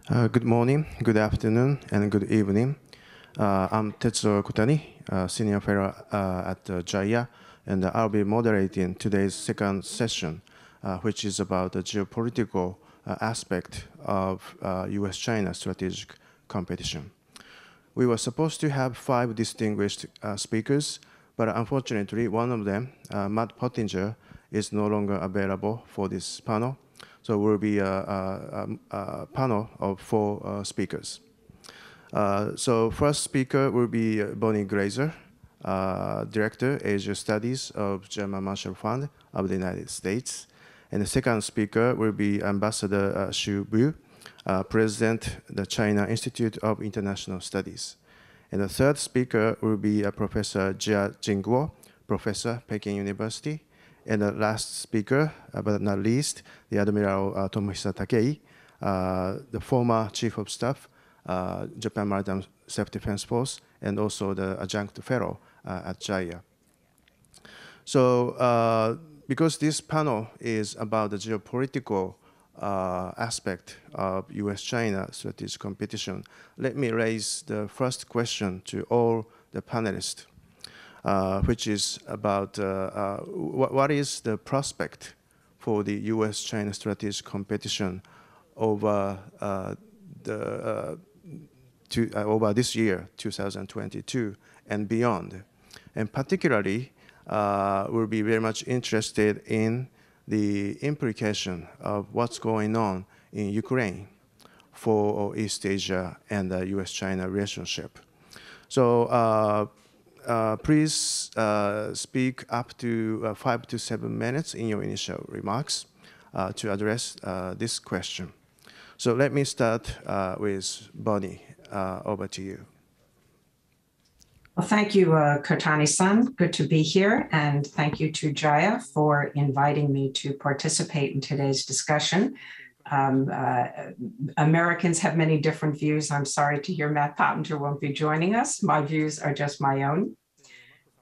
Good morning, good afternoon, and good evening. I'm Tetsuo Kotani, Senior Fellow at Jaya, and I'll be moderating today's second session, which is about the geopolitical aspect of US-China strategic competition. We were supposed to have 5 distinguished speakers, but unfortunately, one of them, Matt Pottinger, is no longer available for this panel. So it will be a panel of 4 speakers. So first speaker will be Bonnie Glaser, Director, Asia Studies of German Marshall Fund of the United States. And the second speaker will be Ambassador Xu Bu, President, the China Institute of International Studies. And the third speaker will be Professor Jia Jingguo, Professor, Peking University. And the last speaker, but not least, the Admiral Tomohisa Takei, the former Chief of Staff, Japan Maritime Self-Defense Force, and also the Adjunct Fellow at Jaya. So because this panel is about the geopolitical aspect of US-China strategic competition, let me raise the first question to all the panelists, which is about what is the prospect for the US-China strategic competition over over this year, 2022, and beyond. And particularly, we'll be very much interested in the implication of what's going on in Ukraine for East Asia and the US-China relationship. So please speak up to 5 to 7 minutes in your initial remarks to address this question. So let me start with Bonnie. Over to you. Well, thank you, Kotani-san. Good to be here. And thank you to Jaya for inviting me to participate in today's discussion. Americans have many different views. I'm sorry to hear Matt Pottinger won't be joining us. My views are just my own.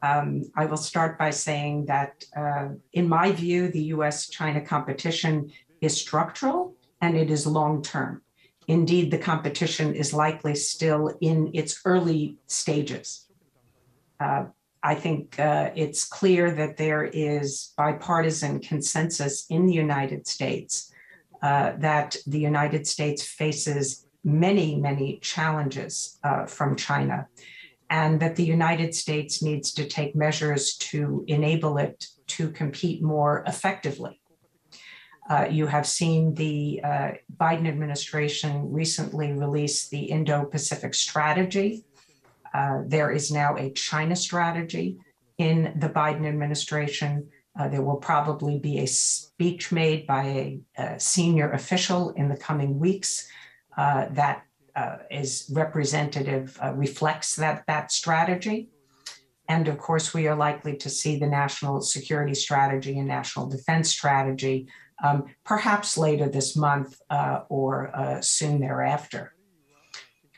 I will start by saying that, in my view, the US-China competition is structural and it is long-term. Indeed, the competition is likely still in its early stages. I think it's clear that there is bipartisan consensus in the United States that the United States faces many, many challenges from China, and that the United States needs to take measures to enable it to compete more effectively. You have seen the Biden administration recently release the Indo-Pacific Strategy. There is now a China strategy in the Biden administration. There will probably be a speech made by a senior official in the coming weeks that is representative, reflects that strategy. And of course, we are likely to see the national security strategy and national defense strategy perhaps later this month or soon thereafter.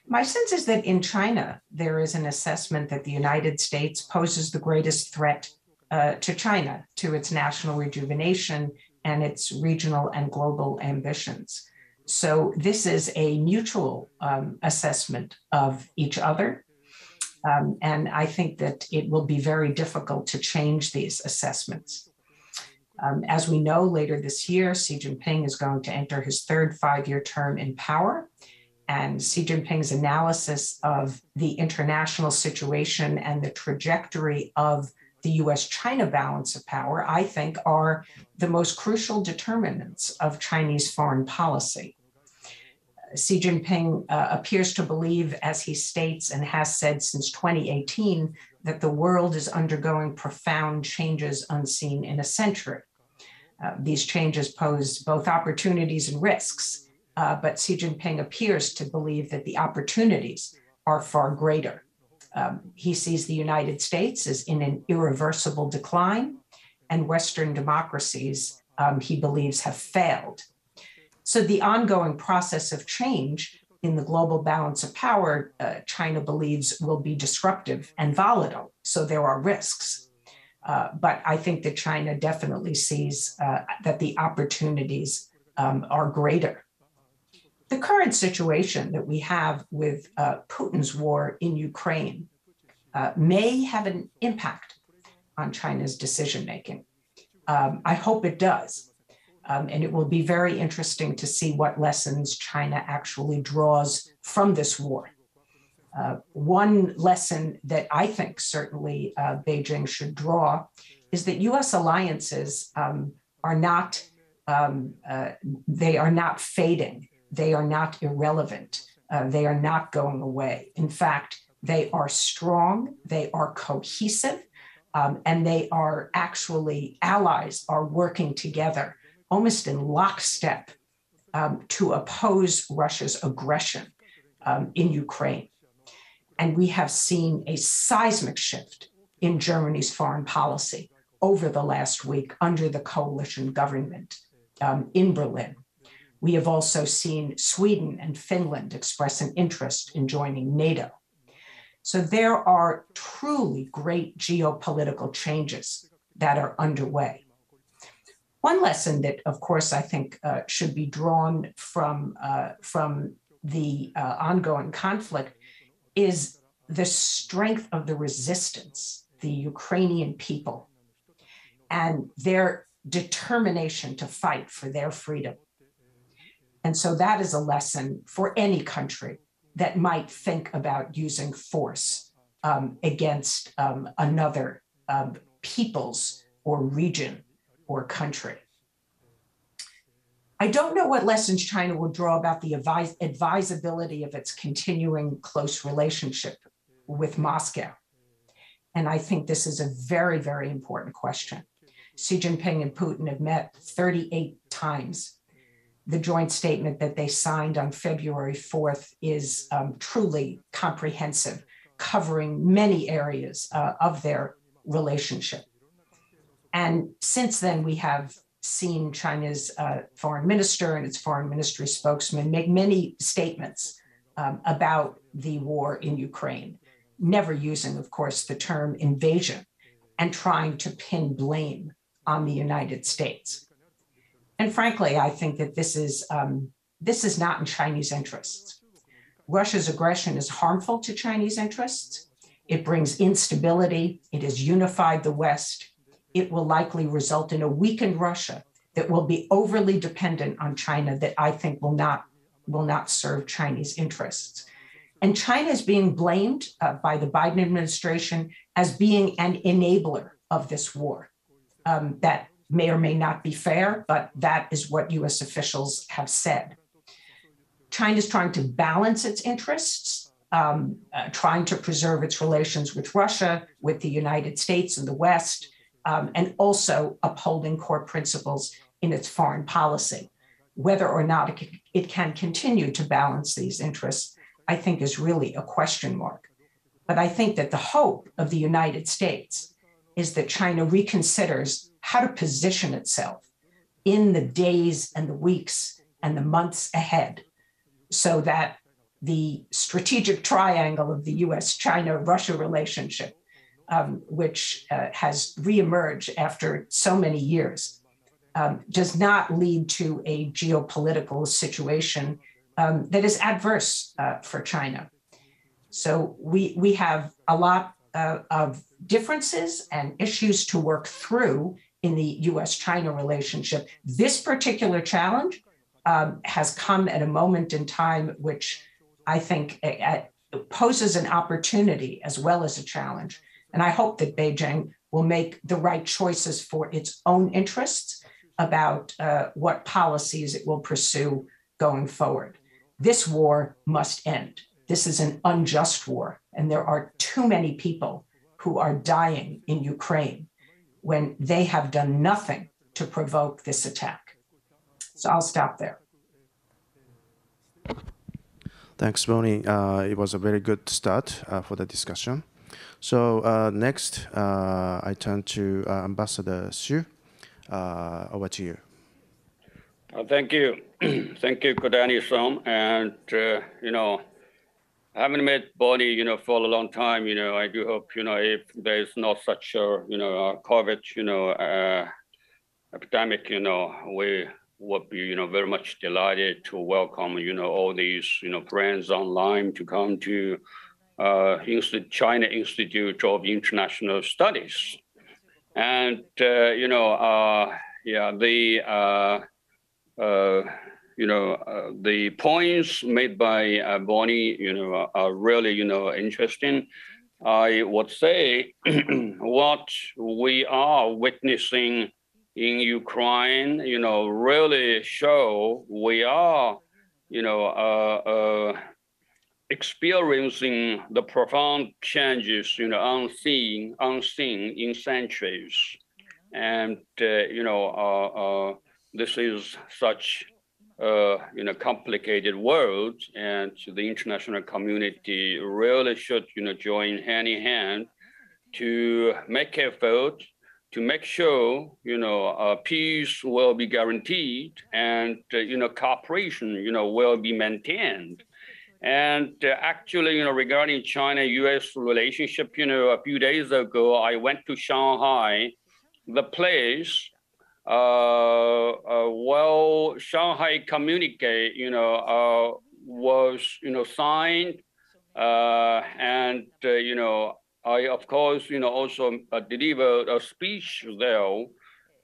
My sense is that in China, there is an assessment that the United States poses the greatest threat to China, to its national rejuvenation and its regional and global ambitions. So this is a mutual assessment of each other. And I think that it will be very difficult to change these assessments. As we know, later this year, Xi Jinping is going to enter his 3rd 5-year term in power. And Xi Jinping's analysis of the international situation and the trajectory of the US-China balance of power, I think, are the most crucial determinants of Chinese foreign policy. Xi Jinping appears to believe, as he states and has said since 2018, that the world is undergoing profound changes unseen in a century. These changes pose both opportunities and risks, but Xi Jinping appears to believe that the opportunities are far greater. He sees the United States as in an irreversible decline, and Western democracies, he believes, have failed. So the ongoing process of change in the global balance of power, China believes, will be disruptive and volatile. So there are risks. But I think that China definitely sees that the opportunities are greater. The current situation that we have with Putin's war in Ukraine may have an impact on China's decision-making. I hope it does. And it will be very interesting to see what lessons China actually draws from this war. One lesson that I think certainly Beijing should draw is that U.S. alliances are not fading. They are not irrelevant. They are not going away. In fact, they are strong, they are cohesive, and they are actually allies are working together almost in lockstep to oppose Russia's aggression in Ukraine. And we have seen a seismic shift in Germany's foreign policy over the last week under the coalition government in Berlin. We have also seen Sweden and Finland express an interest in joining NATO. So there are truly great geopolitical changes that are underway. One lesson that, of course, I think should be drawn from the ongoing conflict is the strength of the resistance, the Ukrainian people, and their determination to fight for their freedom. And so that is a lesson for any country that might think about using force against another people's or region or country. I don't know what lessons China will draw about the advisability of its continuing close relationship with Moscow. And I think this is a very, very important question. Xi Jinping and Putin have met 38 times. The joint statement that they signed on February 4th is truly comprehensive, covering many areas of their relationship. And since then, we have seen China's foreign minister and its foreign ministry spokesman make many statements about the war in Ukraine, never using, of course, the term invasion and trying to pin blame on the United States. And frankly, I think that this is not in Chinese interests. Russia's aggression is harmful to Chinese interests. It brings instability. It has unified the West. It will likely result in a weakened Russia that will be overly dependent on China that I think will not serve Chinese interests. And China is being blamed by the Biden administration as being an enabler of this war. That may or may not be fair, but that is what US officials have said. China is trying to balance its interests, trying to preserve its relations with Russia, with the United States and the West, and also upholding core principles in its foreign policy. Whether or not it can continue to balance these interests, I think is really a question mark. But I think that the hope of the United States is that China reconsiders how to position itself in the days and the weeks and the months ahead so that the strategic triangle of the US-China-Russia relationship, which has reemerged after so many years, does not lead to a geopolitical situation that is adverse for China. So we have a lot of differences and issues to work through in the US-China relationship. This particular challenge has come at a moment in time which I think poses an opportunity as well as a challenge. And I hope that Beijing will make the right choices for its own interests about what policies it will pursue going forward. This war must end. This is an unjust war, and there are too many people who are dying in Ukraine when they have done nothing to provoke this attack. So I'll stop there. Thanks, Bonnie. It was a very good start for the discussion. So next, I turn to Ambassador Xu. Over to you. Thank you. Thank you, Kodani-san. And, I haven't met Bonnie, for a long time. I do hope, if there's not such a, COVID, epidemic, we would be, very much delighted to welcome, all these, friends online to come to China Institute of International Studies. And, the points made by Bonnie, are really, interesting. I would say what we are witnessing in Ukraine, really show we are, experiencing the profound changes, unseen in centuries. And, this is such complicated world, and the international community really should, join hand in hand to make effort to make sure, peace will be guaranteed and, cooperation, will be maintained. And actually, regarding China-US relationship, a few days ago, I went to Shanghai, the place Shanghai communique, was, signed, and, I, of course, also delivered a speech there.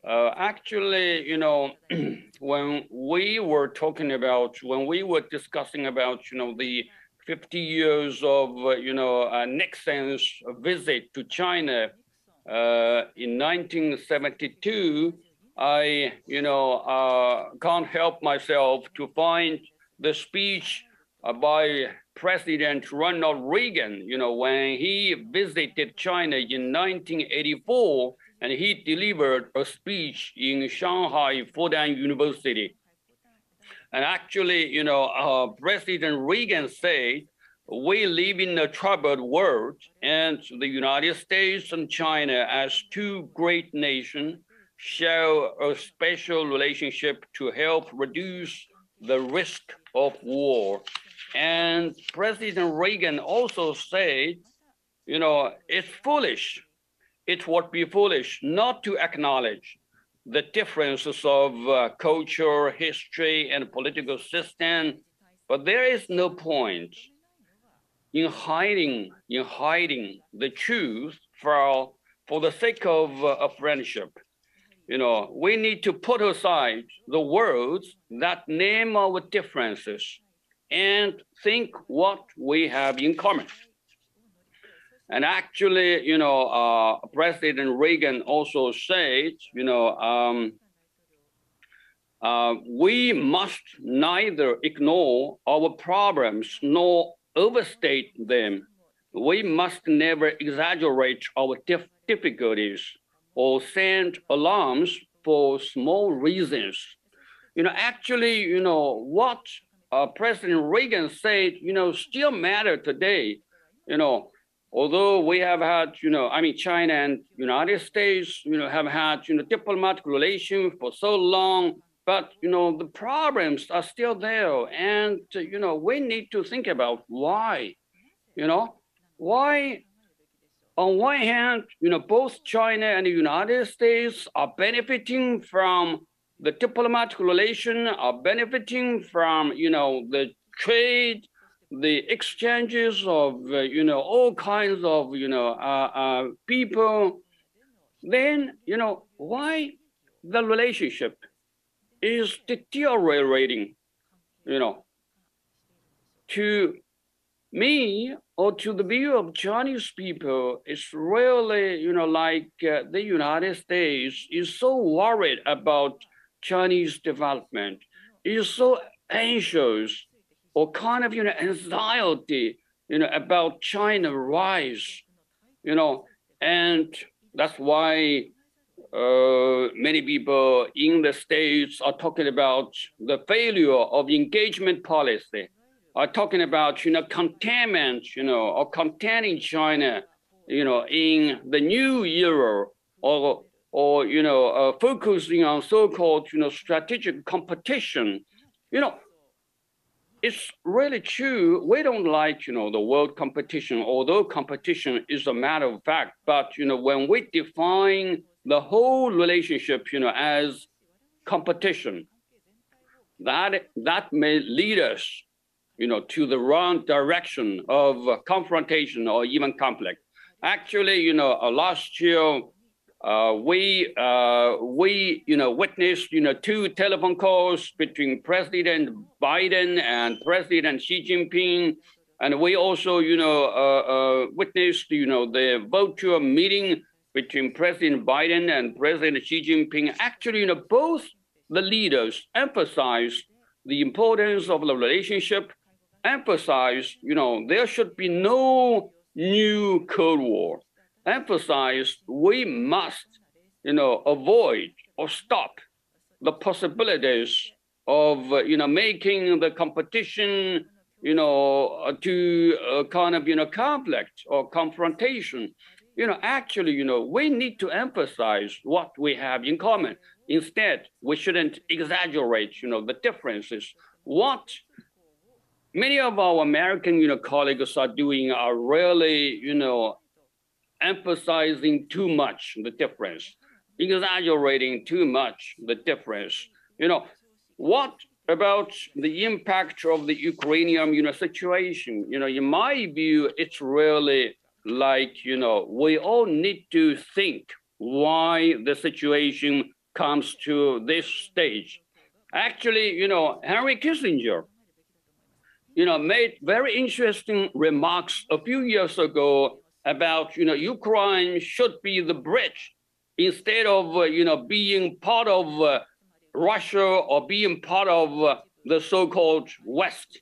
Actually, when we were discussing about, the 50 years of, Nixon's visit to China in 1972, I, can't help myself to find the speech by President Ronald Reagan, when he visited China in 1984, and he delivered a speech in Shanghai Fudan University. And actually, President Reagan said, we live in a troubled world, and the United States and China as two great nations share a special relationship to help reduce the risk of war. And President Reagan also said, it's foolish. It would be foolish not to acknowledge the differences of culture, history, and political system, but there is no point in hiding the truth for the sake of a friendship. We need to put aside the words that name our differences and think what we have in common. And actually, President Reagan also said, we must neither ignore our problems nor overstate them. We must never exaggerate our difficulties or send alarms for small reasons. Actually, what President Reagan said, still matter today. Although we have had, China and United States, have had, diplomatic relations for so long, but, the problems are still there. And, we need to think about why, why on one hand, both China and the United States are benefiting from the diplomatic relation, are benefiting from, the trade, the exchanges of, all kinds of, people. Then, why the relationship is deteriorating, to me, or to the view of Chinese people, it's really, like the United States is so worried about Chinese development, is so anxious or kind of, anxiety, about China rise, and that's why many people in the States are talking about the failure of engagement policy, are talking about, containment, or containing China, in the new era, or focusing on so-called, strategic competition. It's really true. We don't like, the world competition, although competition is a matter of fact. But, when we define the whole relationship, as competition, that may lead us, to the wrong direction of confrontation or even conflict. Actually, last year we witnessed, two telephone calls between President Biden and President Xi Jinping, and we also, witnessed, the virtual meeting between President Biden and President Xi Jinping. Actually, both the leaders emphasized the importance of the relationship, emphasized, there should be no new Cold War, emphasized we must, avoid or stop the possibilities of, making the competition, to a kind of, conflict or confrontation. Actually, we need to emphasize what we have in common. Instead, we shouldn't exaggerate, the differences. What many of our American, colleagues are doing are really, emphasizing too much the difference, exaggerating too much the difference. What about the impact of the Ukrainian, situation? In my view, it's really like, we all need to think why the situation comes to this stage. Actually, Henry Kissinger, made very interesting remarks a few years ago about, Ukraine should be the bridge instead of, being part of Russia or being part of the so-called West,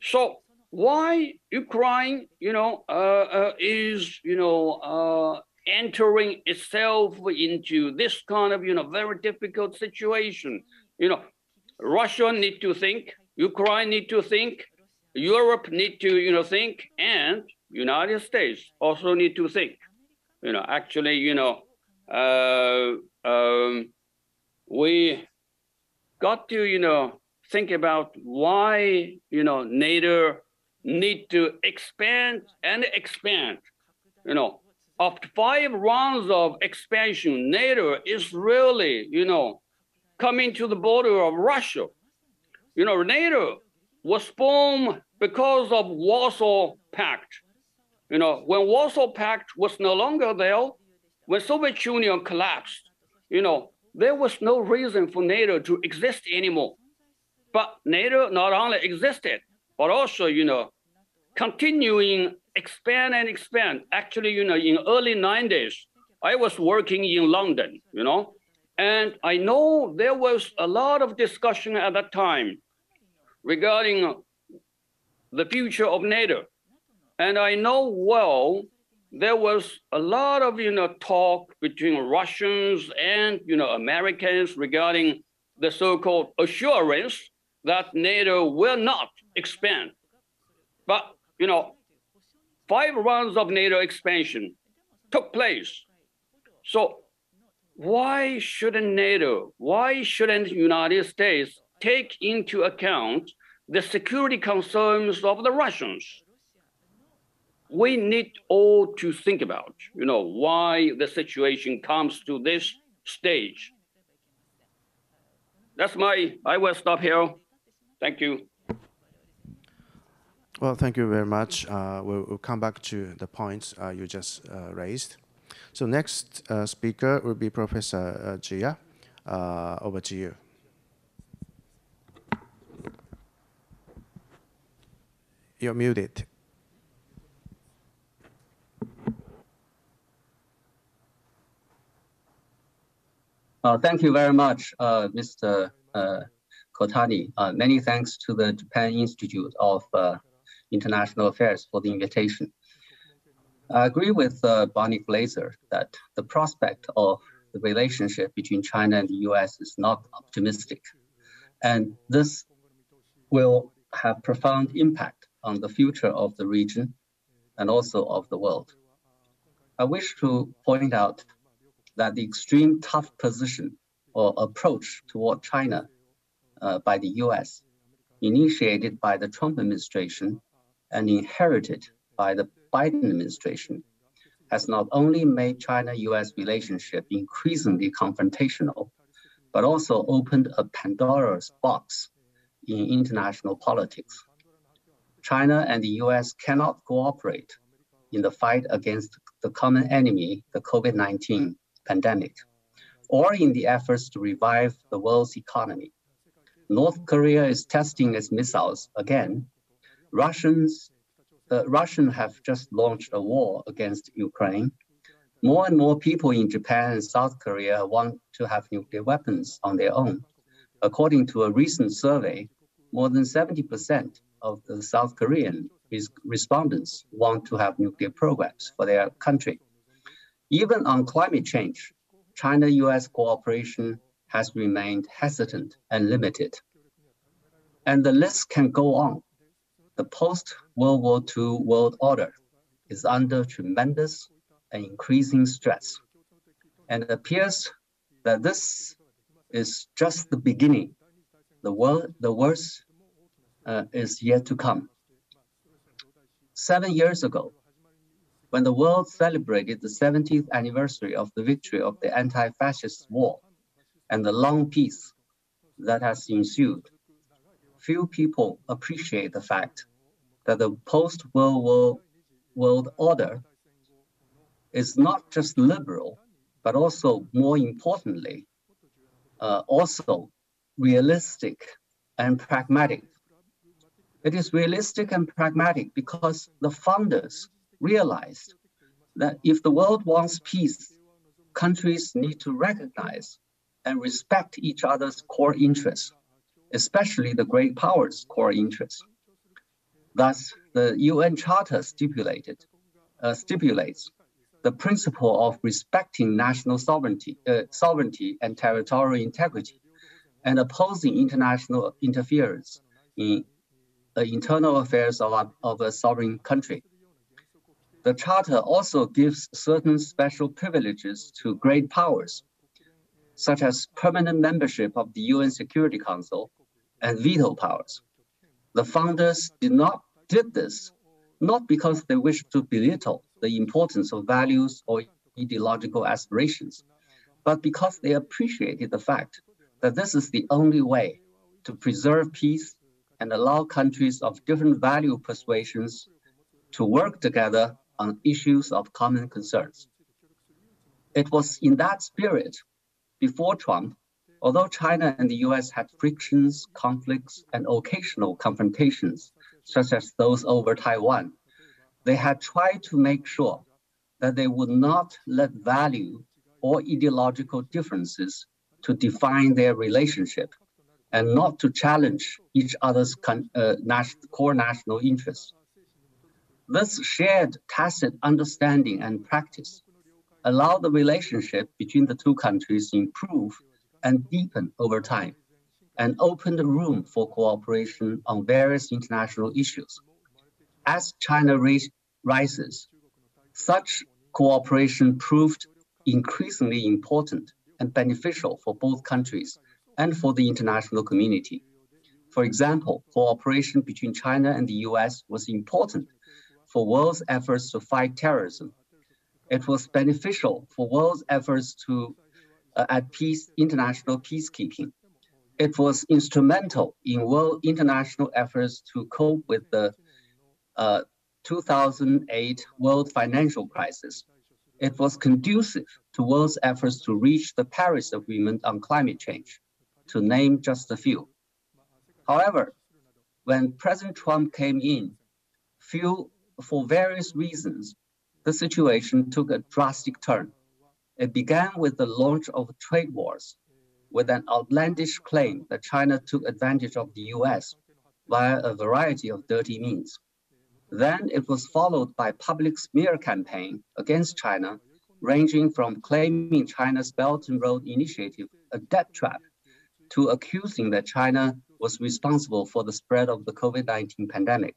So why Ukraine, is, entering itself into this kind of, very difficult situation? Russia need to think, Ukraine need to think, Europe need to, think, and United States also need to think. Actually, we got to, think about why, NATO need to expand and expand. After 5 rounds of expansion, NATO is really, coming to the border of Russia. NATO was formed because of Warsaw Pact. When Warsaw Pact was no longer there, when Soviet Union collapsed, there was no reason for NATO to exist anymore. But NATO not only existed, but also, continuing expand and expand. Actually, in early 90s, I was working in London, and I know there was a lot of discussion at that time regarding the future of NATO. And I know well, there was a lot of, talk between Russians and, Americans regarding the so-called assurance that NATO will not expand. But, 5 rounds of NATO expansion took place. So why shouldn't NATO, why shouldn't the United States take into account the security concerns of the Russians? We need all to think about, why the situation comes to this stage. I will stop here. Thank you. Well, thank you very much. We'll come back to the points you just raised. So next speaker will be Professor Jia. Over to you. You're muted. Thank you very much, Mr. Kotani. Many thanks to the Japan Institute of International Affairs for the invitation. I agree with Bonnie Glaser that the prospect of the relationship between China and the US is not optimistic. And this will have profound impact on the future of the region and also of the world. I wish to point out that the extreme tough position or approach toward China by the US, initiated by the Trump administration and inherited by the Biden administration, has not only made China-US relationship increasingly confrontational, but also opened a Pandora's box in international politics. China and the US cannot cooperate in the fight against the common enemy, the COVID-19 pandemic, or in the efforts to revive the world's economy. North Korea is testing its missiles again. Russians have just launched a war against Ukraine. More and more people in Japan and South Korea want to have nuclear weapons on their own. According to a recent survey, more than 70% of the South Korean respondents want to have nuclear programs for their country. Even on climate change, China-US cooperation has remained hesitant and limited. And the list can go on. The post-World War II world order is under tremendous and increasing stress. And it appears that this is just the beginning. The worst is yet to come. 7 years ago, when the world celebrated the 70th anniversary of the victory of the anti-fascist war and the long peace that has ensued, few people appreciate the fact that the post-World War world order is not just liberal, but also, more importantly, also realistic and pragmatic. It is realistic and pragmatic because the founders realized that if the world wants peace, countries need to recognize and respect each other's core interests, especially the great powers' core interests. Thus, the UN Charter stipulates the principle of respecting national sovereignty and territorial integrity, and opposing international interference in the internal affairs of a sovereign country. The Charter also gives certain special privileges to great powers, such as permanent membership of the UN Security Council and veto powers. The founders did this not because they wished to belittle the importance of values or ideological aspirations, but because they appreciated the fact that this is the only way to preserve peace and allow countries of different value persuasions to work together on issues of common concerns. It was in that spirit, before Trump, although China and the US had frictions, conflicts, and occasional confrontations, such as those over Taiwan, they had tried to make sure that they would not let value or ideological differences to define their relationship, and not to challenge each other's core national interests. This shared tacit understanding and practice allowed the relationship between the two countries to improve and deepen over time, and opened the room for cooperation on various international issues. As China rises, such cooperation proved increasingly important and beneficial for both countries and for the international community. For example, cooperation between China and the US was important for world's efforts to fight terrorism. It was beneficial for world's efforts at international peacekeeping. It was instrumental in world international efforts to cope with the 2008 world financial crisis. It was conducive to world's efforts to reach the Paris Agreement on climate change, to name just a few. However, when President Trump came in, for various reasons, the situation took a drastic turn. It began with the launch of trade wars, with an outlandish claim that China took advantage of the US via a variety of dirty means. Then it was followed by public smear campaign against China, ranging from claiming China's Belt and Road Initiative a debt trap, to accusing that China was responsible for the spread of the COVID-19 pandemic.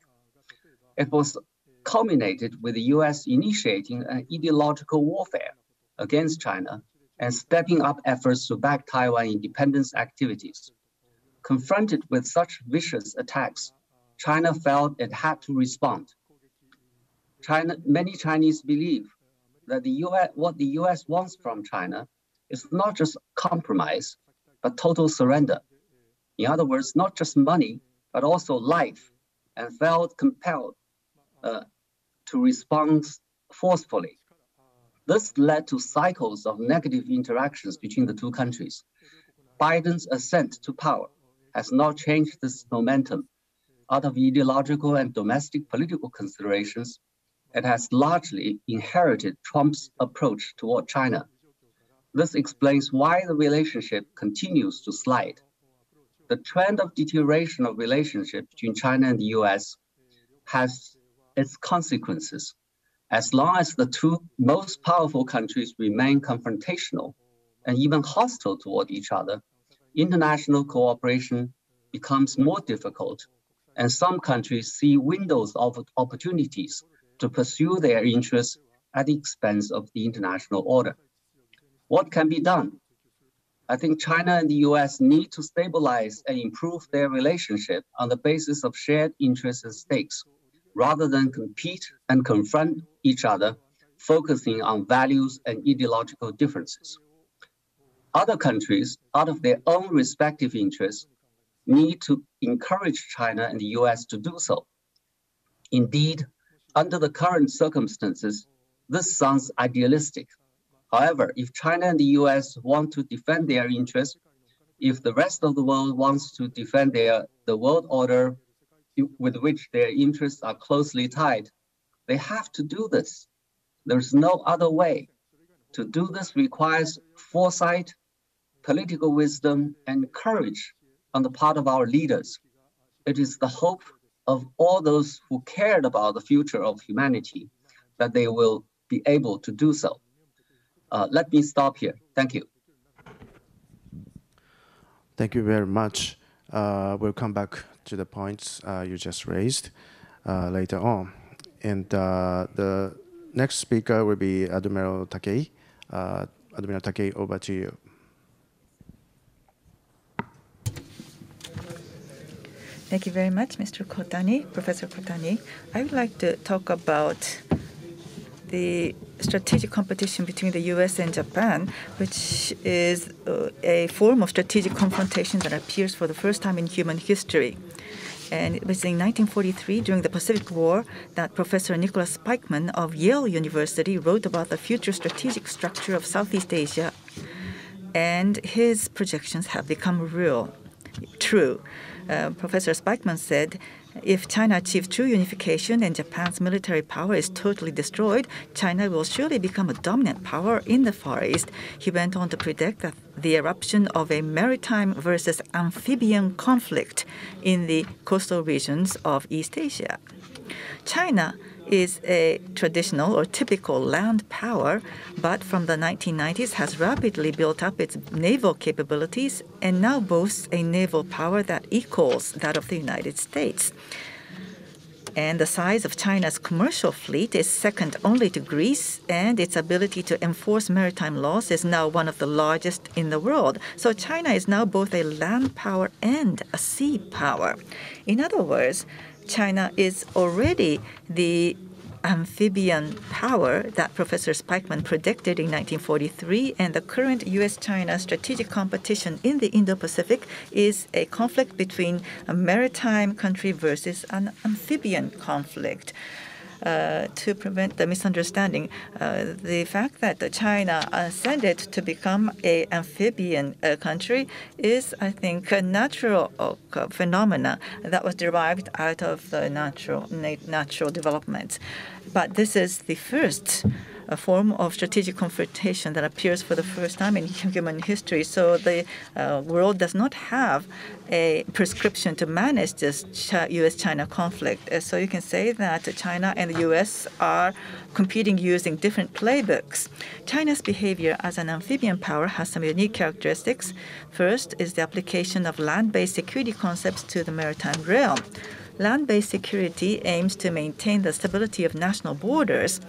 It was culminated with the US initiating an ideological warfare against China and stepping up efforts to back Taiwan independence activities. Confronted with such vicious attacks, China felt it had to respond. Many Chinese believe that what the US wants from China is not just compromise, but total surrender. In other words, not just money, but also life, and felt compelled to respond forcefully. This led to cycles of negative interactions between the two countries. Biden's ascent to power has not changed this momentum. Out of ideological and domestic political considerations, it has largely inherited Trump's approach toward China. This explains why the relationship continues to slide. The trend of deterioration of relationship between China and the US has its consequences. As long as the two most powerful countries remain confrontational and even hostile toward each other, international cooperation becomes more difficult, and some countries see windows of opportunities to pursue their interests at the expense of the international order. What can be done? I think China and the US need to stabilize and improve their relationship on the basis of shared interests and stakes, rather than compete and confront each other, focusing on values and ideological differences. Other countries, out of their own respective interests, need to encourage China and the US to do so. Indeed, under the current circumstances, this sounds idealistic. However, if China and the US want to defend their interests, if the rest of the world wants to defend the world order with which their interests are closely tied, they have to do this. There's no other way. To do this requires foresight, political wisdom, and courage on the part of our leaders. It is the hope of all those who cared about the future of humanity that they will be able to do so. Let me stop here. Thank you. Thank you very much. We'll come back to the points you just raised later on. And the next speaker will be Admiral Takei. Admiral Takei, over to you. Thank you very much, Mr. Kotani, Professor Kotani. I would like to talk about the strategic competition between the US and Japan, which is a form of strategic confrontation that appears for the first time in human history. And it was in 1943, during the Pacific War, that Professor Nicholas Spikeman of Yale University wrote about the future strategic structure of Southeast Asia. And his projections have become true. Professor Spikeman said, if China achieves true unification and Japan's military power is totally destroyed, China will surely become a dominant power in the Far East. He went on to predict that the eruption of a maritime versus amphibian conflict in the coastal regions of East Asia. China is a traditional or typical land power, but from the 1990s has rapidly built up its naval capabilities and now boasts a naval power that equals that of the United States. And the size of China's commercial fleet is second only to Greece, and its ability to enforce maritime laws is now one of the largest in the world. So China is now both a land power and a sea power. In other words, China is already the amphibian power that Professor Spikeman predicted in 1943, and the current U.S.-China strategic competition in the Indo-Pacific is a conflict between a maritime country versus an amphibian conflict. To prevent the misunderstanding, the fact that China ascended to become an amphibian country is, I think, a natural phenomena that was derived out of the natural development. But this is the first form of strategic confrontation that appears for the first time in human history. So the world does not have a prescription to manage this U.S.-China conflict. So you can say that China and the U.S. are competing using different playbooks. China's behavior as an amphibian power has some unique characteristics. First is the application of land-based security concepts to the maritime realm. Land-based security aims to maintain the stability of national borders.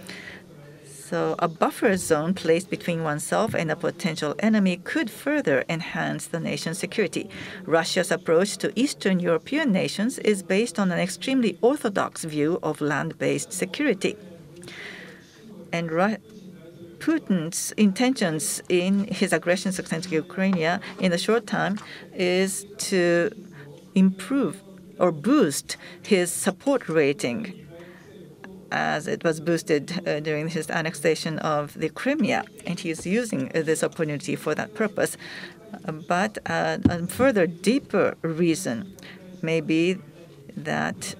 So a buffer zone placed between oneself and a potential enemy could further enhance the nation's security. Russia's approach to Eastern European nations is based on an extremely orthodox view of land-based security. And Putin's intentions in his aggressions against Ukraine in the short time is to improve or boost his support rating, as it was boosted during his annexation of the Crimea, and he is using this opportunity for that purpose. But a further deeper reason may be that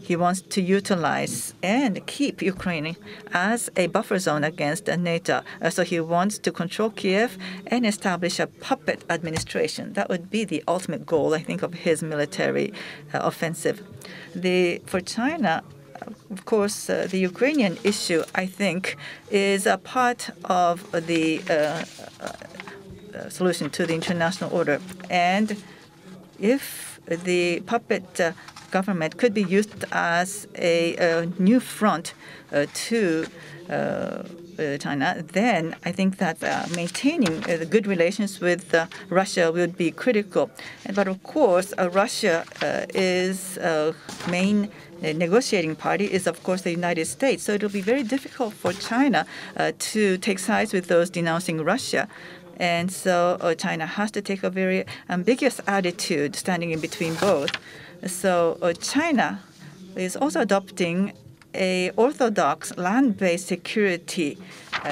he wants to utilize and keep Ukraine as a buffer zone against NATO. So he wants to control Kiev and establish a puppet administration. That would be the ultimate goal, I think, of his military offensive. For China, of course, the Ukrainian issue, I think, is a part of the solution to the international order. And if the puppet government could be used as a new front to China, then I think that maintaining the good relations with Russia would be critical. But of course, Russia is main negotiating party is, of course, the United States. So it will be very difficult for China to take sides with those denouncing Russia. And so China has to take a very ambiguous attitude, standing in between both. So China is also adopting an orthodox land-based security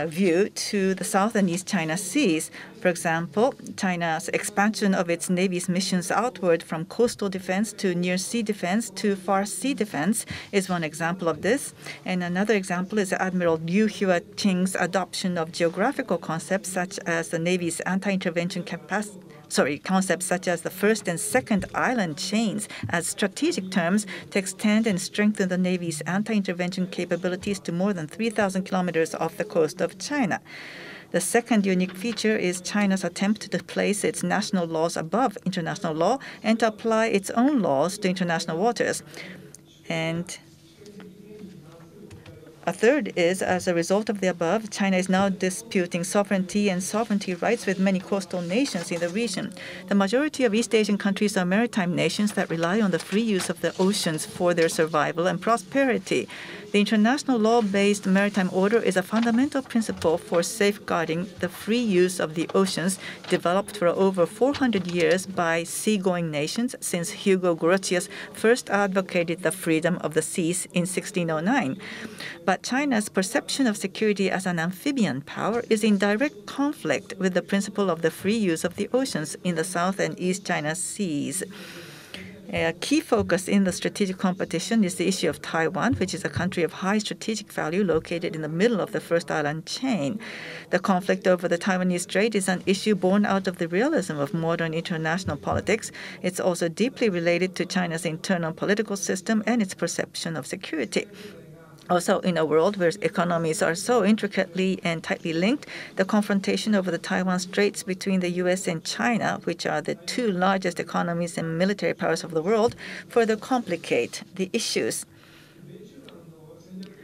view to the South and East China Seas. For example, China's expansion of its Navy's missions outward from coastal defense to near-sea defense to far-sea defense is one example of this. And another example is Admiral Liu Hua-qing's adoption of geographical concepts such as the Navy's anti-intervention concepts such as the first and second island chains as strategic terms to extend and strengthen the Navy's anti-intervention capabilities to more than 3,000 kilometers off the coast of China. The second unique feature is China's attempt to place its national laws above international law and to apply its own laws to international waters. And a third is, as a result of the above, China is now disputing sovereignty and sovereignty rights with many coastal nations in the region. The majority of East Asian countries are maritime nations that rely on the free use of the oceans for their survival and prosperity. The international law-based maritime order is a fundamental principle for safeguarding the free use of the oceans, developed for over 400 years by seagoing nations since Hugo Grotius first advocated the freedom of the seas in 1609. But China's perception of security as an amphibian power is in direct conflict with the principle of the free use of the oceans in the South and East China Seas. A key focus in the strategic competition is the issue of Taiwan, which is a country of high strategic value located in the middle of the first island chain. The conflict over the Taiwan Strait is an issue born out of the realism of modern international politics. It's also deeply related to China's internal political system and its perception of security. Also, in a world where economies are so intricately and tightly linked, the confrontation over the Taiwan Straits between the U.S. and China, which are the two largest economies and military powers of the world, further complicate the issues.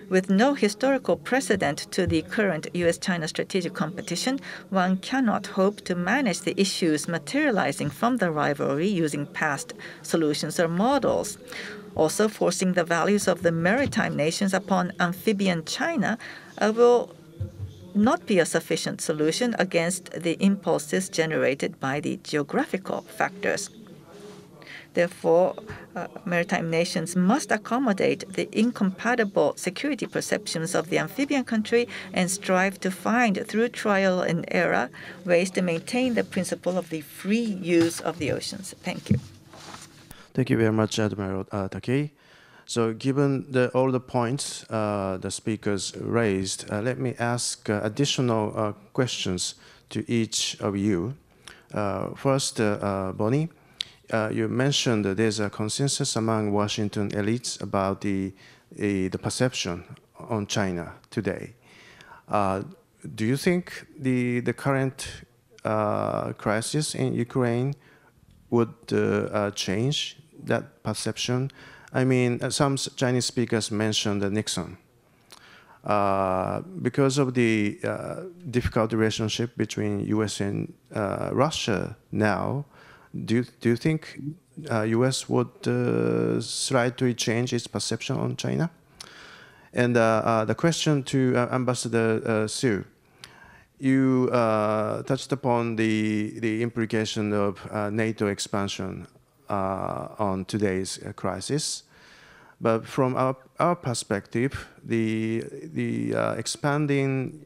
With no historical precedent to the current U.S.-China strategic competition, one cannot hope to manage the issues materializing from the rivalry using past solutions or models. Also, forcing the values of the maritime nations upon amphibian China will not be a sufficient solution against the impulses generated by the geographical factors. Therefore, maritime nations must accommodate the incompatible security perceptions of the amphibian country and strive to find, through trial and error, ways to maintain the principle of the free use of the oceans. Thank you. Thank you very much, Admiral Takei. So given all the points the speakers raised, let me ask additional questions to each of you. First, Bonnie, you mentioned that there's a consensus among Washington elites about the perception on China today. Do you think the current crisis in Ukraine would change that perception? I mean, some Chinese speakers mentioned Nixon. Because of the difficult relationship between U.S. and Russia now, do you think U.S. would slightly change its perception on China? And the question to Ambassador Su, you touched upon the implication of NATO expansion on today's crisis. But from our perspective, the expanding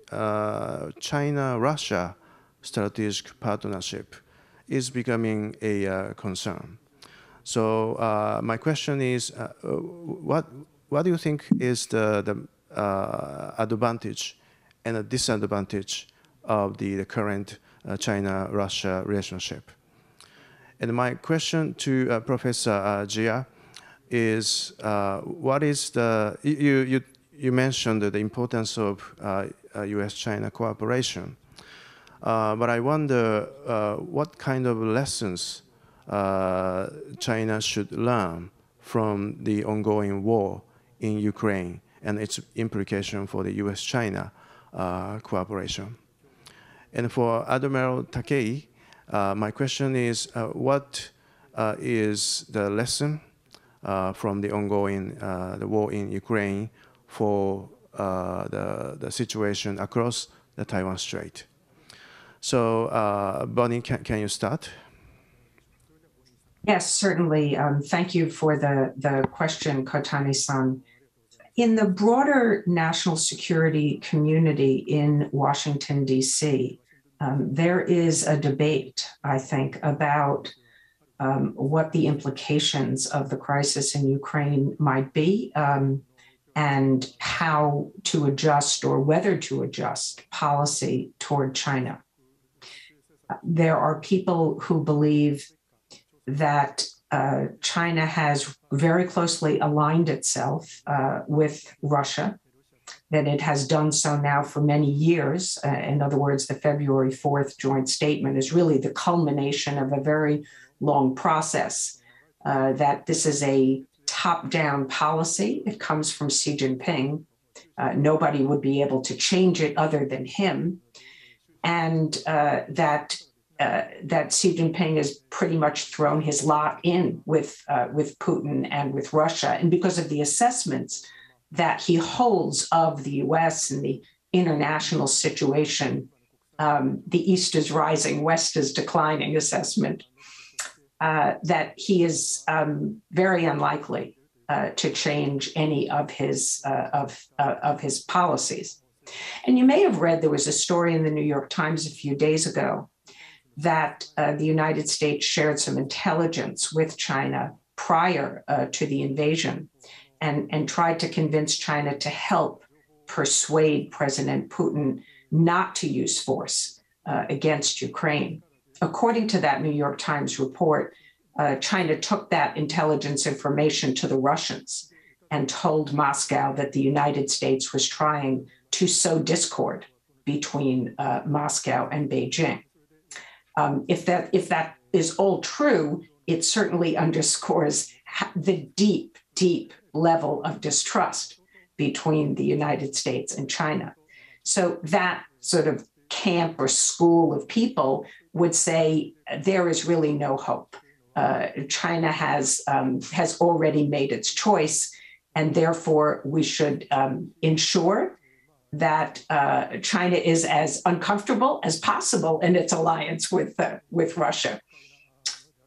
China-Russia strategic partnership is becoming a concern. So my question is, what do you think is the advantage and a disadvantage of the current China-Russia relationship? And my question to Professor Jia is, what is the, you mentioned the importance of US-China cooperation, but I wonder what kind of lessons China should learn from the ongoing war in Ukraine and its implication for the US-China cooperation. And for Admiral Takei, my question is, what is the lesson from the ongoing the war in Ukraine for the situation across the Taiwan Strait? So, Bonnie, can you start? Yes, certainly. Thank you for the question, Kotani-san. In the broader national security community in Washington, D.C., there is a debate, I think, about what the implications of the crisis in Ukraine might be and how to adjust or whether to adjust policy toward China. There are people who believe that China has very closely aligned itself with Russia, that it has done so now for many years. In other words, the February 4th joint statement is really the culmination of a very long process, that this is a top-down policy. It comes from Xi Jinping. Nobody would be able to change it other than him. And that Xi Jinping has pretty much thrown his lot in with Putin and with Russia. And because of the assessments that he holds of the US and the international situation, the East is rising, West is declining assessment, that he is very unlikely to change any of his policies. And you may have read, there was a story in the New York Times a few days ago that the United States shared some intelligence with China prior to the invasion and tried to convince China to help persuade President Putin not to use force against Ukraine. According to that New York Times report, China took that intelligence information to the Russians and told Moscow that the United States was trying to sow discord between Moscow and Beijing. If that is all true, it certainly underscores the deep, deep level of distrust between the United States and China. So that sort of camp or school of people would say there is really no hope. China has already made its choice, and therefore we should ensure that China is as uncomfortable as possible in its alliance with Russia,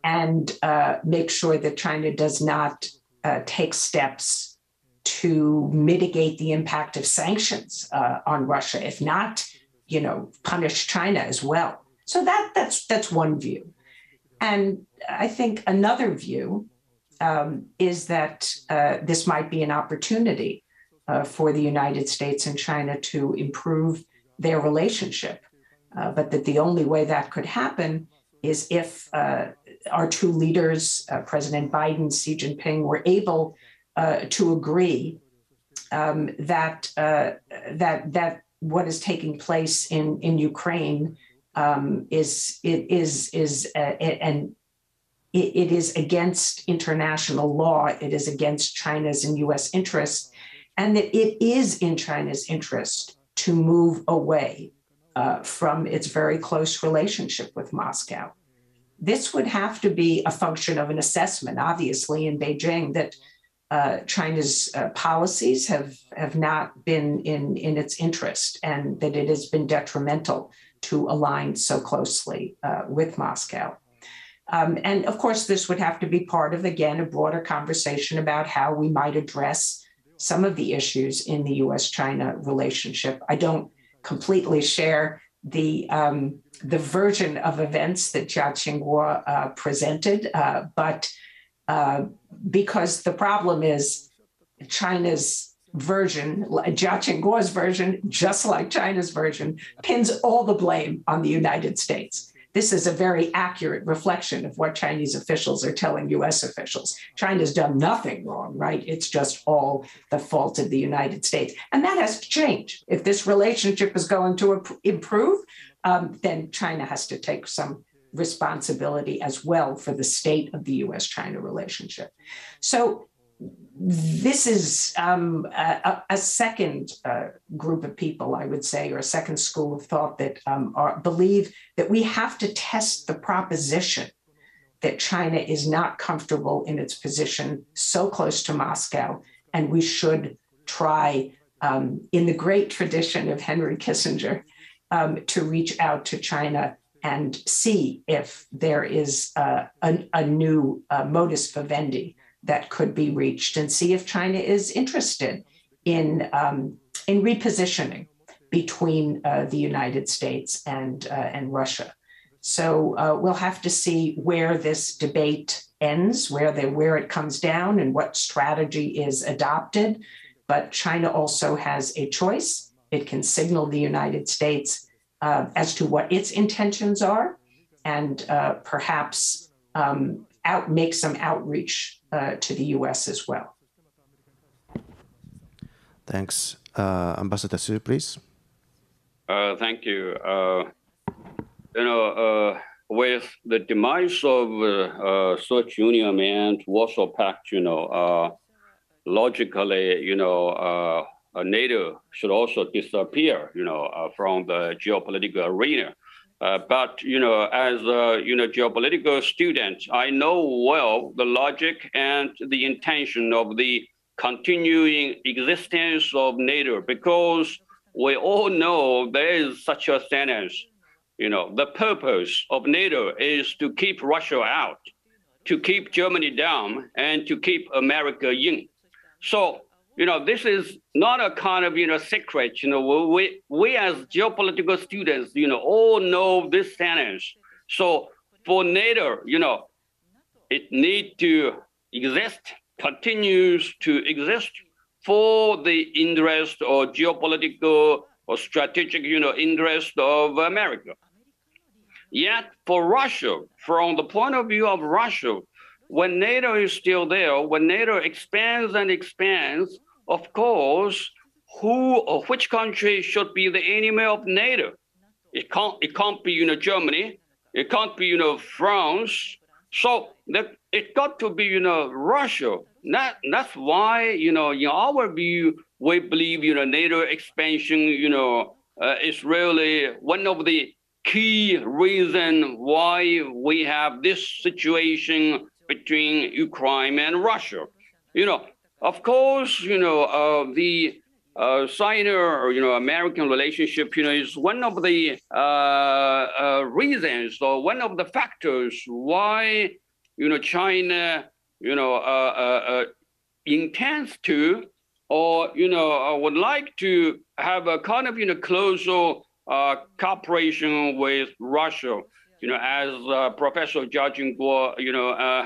and make sure that China does not take steps to mitigate the impact of sanctions on Russia, if not, punish China as well. So that's one view. And I think another view is that this might be an opportunity for the United States and China to improve their relationship, but that the only way that could happen is if our two leaders, President Biden, Xi Jinping, were able to agree that what is taking place in Ukraine is against international law. It is against China's and U.S. interests, and that it is in China's interest to move away from its very close relationship with Moscow. This would have to be a function of an assessment, obviously, in Beijing, that China's policies have not been in its interest, and that it has been detrimental to align so closely with Moscow. And of course, this would have to be part of, again, a broader conversation about how we might address some of the issues in the US-China relationship. I don't completely share the version of events that Jia Qingguo presented, but because the problem is China's version, Jia Qingguo's version, just like China's version, pins all the blame on the United States. This is a very accurate reflection of what Chinese officials are telling US officials. China's done nothing wrong, right? It's just all the fault of the United States. And that has to change. If this relationship is going to improve, then China has to take some responsibility as well for the state of the US-China relationship. So this is a second group of people, I would say, or a second school of thought that believe that we have to test the proposition that China is not comfortable in its position so close to Moscow, and we should try, in the great tradition of Henry Kissinger, to reach out to China and see if there is a new modus vivendi that could be reached, and see if China is interested in repositioning between the United States and Russia. So we'll have to see where this debate ends, where it comes down, and what strategy is adopted. But China also has a choice. It can signal the United States as to what its intentions are, and perhaps make some outreach to the U.S. as well. Thanks. Ambassador Su, please. Thank you. With the demise of Soviet Union and Warsaw Pact, logically, NATO should also disappear, from the geopolitical arena. But, as a geopolitical student, I know well the logic and the intention of the continuing existence of NATO, because we all know there is such a sentence, the purpose of NATO is to keep Russia out, to keep Germany down, and to keep America in. So, this is not a kind of, secret. We as geopolitical students, all know this sentence. So for NATO, it needs to exist, continues to exist for the interest or geopolitical or strategic, interest of America. Yet for Russia, from the point of view of Russia, when NATO is still there, when NATO expands and expands, of course, who or which country should be the enemy of NATO? It can't be, Germany. It can't be, France. So it got to be, Russia. That's why, in our view, we believe, NATO expansion, is really one of the key reasons why we have this situation between Ukraine and Russia. Of course, the Sino-American relationship, is one of the reasons or one of the factors why, China, intends to or, would like to have a kind of, closer cooperation with Russia, as Professor Jia Qingguo,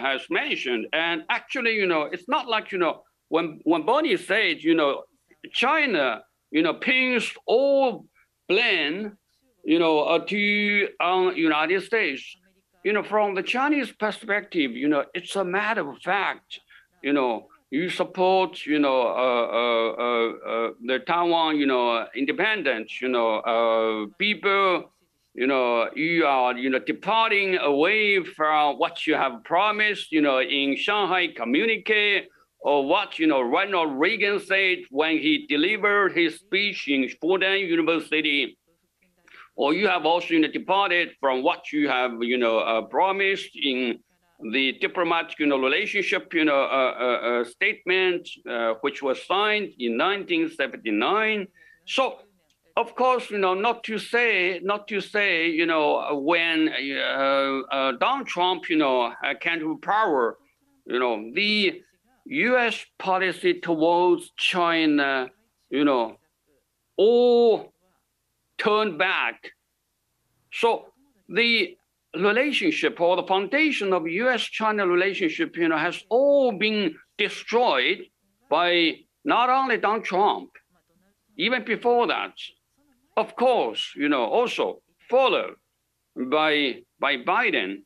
has mentioned. And actually, it's not like, when Bonnie said, China, pins all blame, to United States. From the Chinese perspective, it's a matter of fact, you support, the Taiwan, independence, people, you are, departing away from what you have promised, in Shanghai communique, or what, Ronald Reagan said when he delivered his speech in Fordham University, or you have also, departed from what you have, promised in the diplomatic, relationship, statement, which was signed in 1979. So, of course, not to say, when Donald Trump, came to power, the U.S. policy towards China, all turned back. So the relationship or the foundation of U.S.-China relationship, has all been destroyed by not only Donald Trump, even before that, of course, also followed by Biden.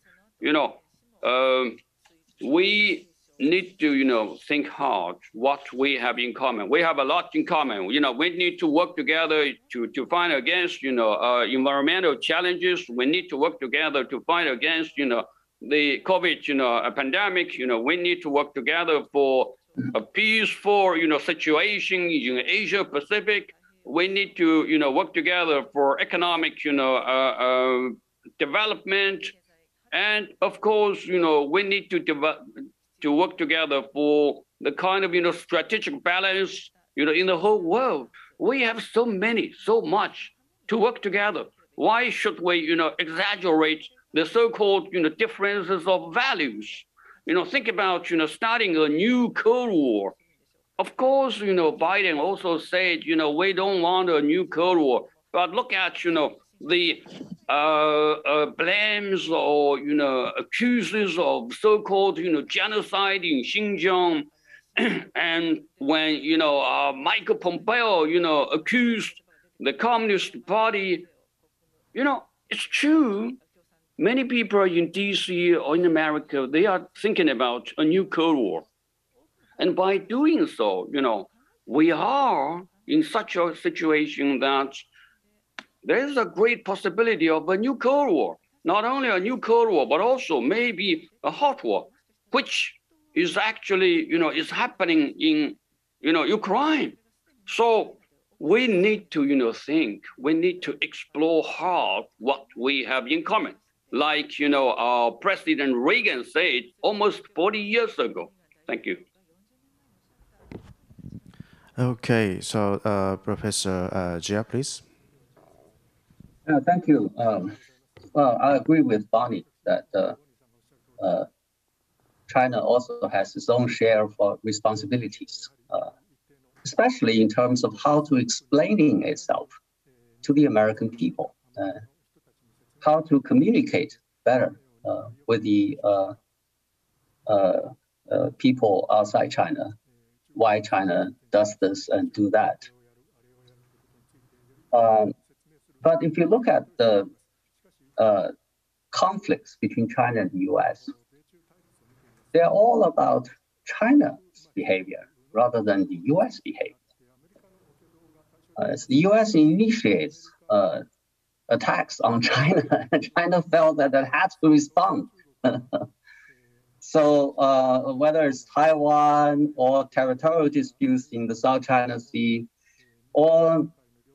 We need to, think hard what we have in common. We have a lot in common. We need to work together to fight against, environmental challenges. We need to work together to fight against, the COVID, pandemic. We need to work together for a peaceful, situation in Asia Pacific. We need to, work together for economic, development. And of course, we need to work together for the kind of, strategic balance, in the whole world. We have so much to work together. Why should we, exaggerate the so-called, differences of values? Think about, starting a new Cold War. Of course, Biden also said, we don't want a new Cold War. But look at, the blames or, accuses of so-called, genocide in Xinjiang. And when, Michael Pompeo, accused the Communist Party, it's true. Many people in DC or in America, they are thinking about a new Cold War. And by doing so, we are in such a situation that there is a great possibility of a new Cold War. Not only a new Cold War, but also maybe a hot war, which is actually, is happening in, Ukraine. So we need to, think, we need to explore hard what we have in common. Like, our President Reagan said almost 40 years ago. Thank you. Okay, so Professor Jia, please. Thank you. Well, I agree with Bonnie that China also has its own share of responsibilities, especially in terms of how to explaining itself to the American people, how to communicate better with the people outside China, why China does this and do that. But if you look at the conflicts between China and the US, they're all about China's behavior rather than the US behavior. As the US initiates attacks on China, and China felt that it had to respond. So whether it's Taiwan or territorial disputes in the South China Sea, or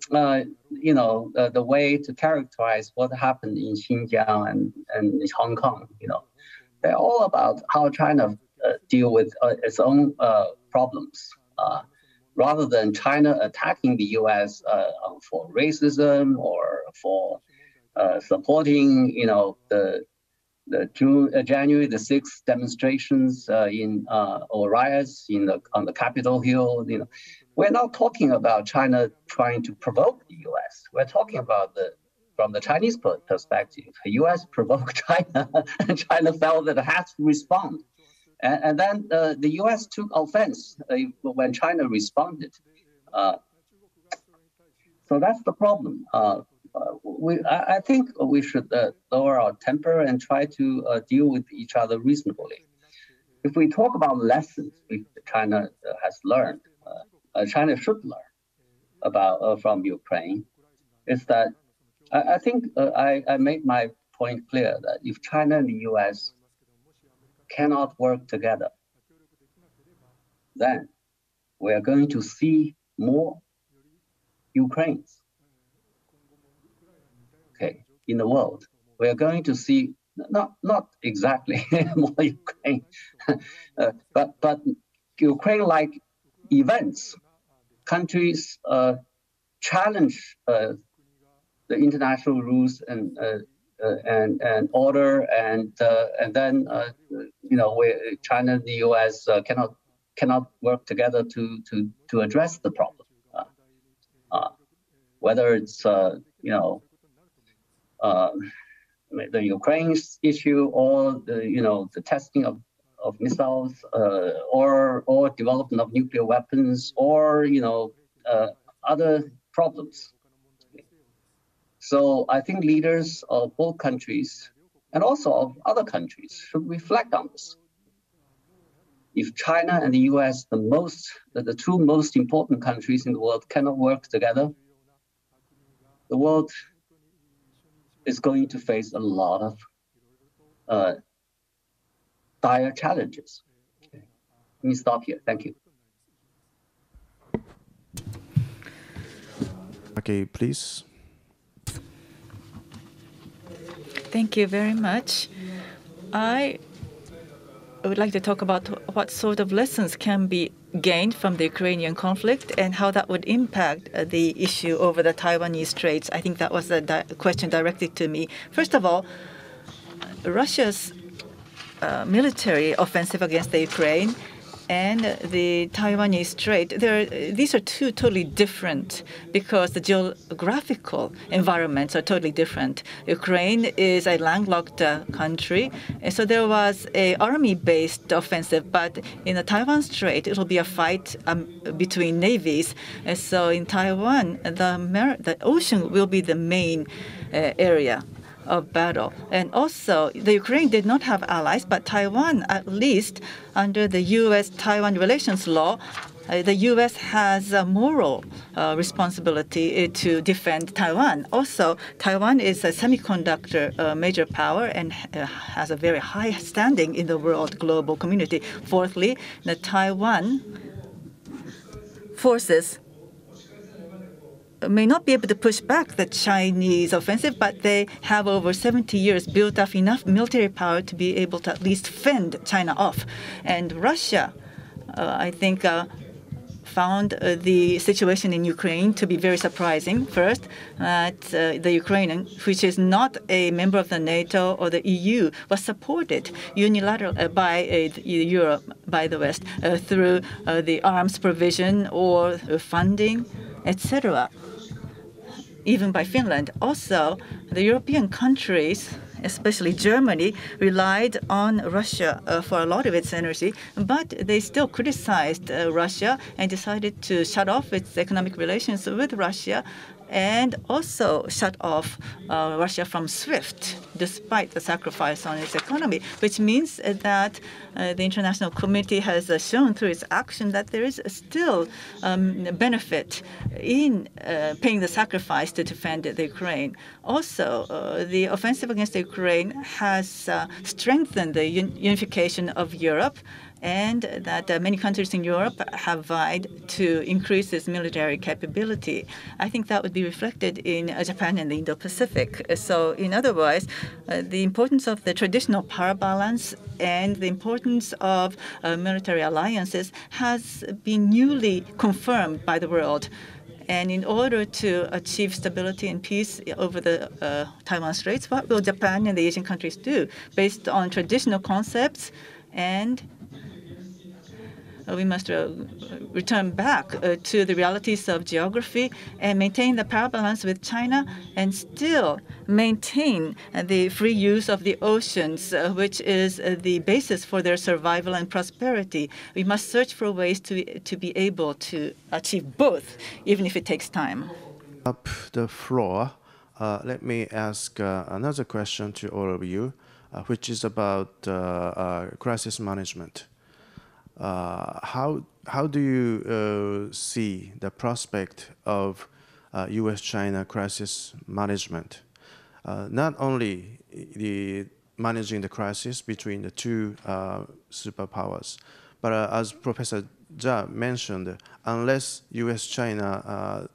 the way to characterize what happened in Xinjiang and Hong Kong, they're all about how China deal with its own problems, rather than China attacking the U.S. For racism or for supporting, the January the 6th demonstrations or riots on the Capitol Hill. We're not talking about China trying to provoke the U.S. We're talking about from the Chinese perspective, the U.S. provoked China, and China felt that it had to respond. And then the U.S. took offense when China responded. So that's the problem. I think we should lower our temper and try to deal with each other reasonably. If we talk about lessons China has learned, China should learn about from Ukraine, is that I think I made my point clear that if China and the US cannot work together, then we are going to see more Ukraines in the world. We are going to see not exactly more Ukraine, but Ukraine-like events, countries challenge the international rules and order, and then where China and the U.S. cannot work together to address the problem, whether it's the Ukraine issue, or the testing of missiles, or development of nuclear weapons, or other problems. So I think leaders of both countries and also of other countries should reflect on this. If China and the US, the two most important countries in the world, cannot work together, the world is going to face a lot of dire challenges. Okay. Let me stop here. Thank you. Okay, please. Thank you very much. I would like to talk about what sort of lessons can be gained from the Ukrainian conflict and how that would impact the issue over the Taiwan Straits. I think that was a question directed to me. First of all, Russia's military offensive against the Ukraine and the Taiwan Strait, these are two totally different, because the geographical environments are totally different. Ukraine is a landlocked country, and so there was an army-based offensive, but in the Taiwan Strait, it will be a fight between navies. And so in Taiwan, the ocean will be the main area of battle. And also, the Ukraine did not have allies, but Taiwan, at least under the U.S.-Taiwan relations law, the U.S. has a moral responsibility to defend Taiwan. Also, Taiwan is a semiconductor major power and has a very high standing in the world global community. Fourthly, the Taiwan forces may not be able to push back the Chinese offensive, but they have over 70 years built up enough military power to be able to at least fend China off. And Russia, I think, found the situation in Ukraine to be very surprising. First, that the Ukraine, which is not a member of the NATO or the EU, was supported unilaterally by Europe, by the West, through the arms provision or funding, etc., even by Finland. Also, the European countries, especially Germany, relied on Russia for a lot of its energy, but they still criticized Russia and decided to shut off its economic relations with Russia, and also shut off Russia from SWIFT, despite the sacrifice on its economy, which means that the international committee has shown through its action that there is still benefit in paying the sacrifice to defend the Ukraine. Also, the offensive against the Ukraine has strengthened the unification of Europe, and that many countries in Europe have vied to increase its military capability. I think that would be reflected in Japan and the Indo-Pacific. So, in other words, the importance of the traditional power balance and the importance of military alliances has been newly confirmed by the world. And in order to achieve stability and peace over the Taiwan Straits, what will Japan and the Asian countries do based on traditional concepts? And we must return back to the realities of geography and maintain the power balance with China, and still maintain the free use of the oceans, which is the basis for their survival and prosperity. We must search for ways to be able to achieve both, even if it takes time. Up the floor, let me ask another question to all of you, which is about crisis management. How do you see the prospect of U.S.-China crisis management? Not only managing the crisis between the two superpowers, but as Professor Jia mentioned, unless U.S.-China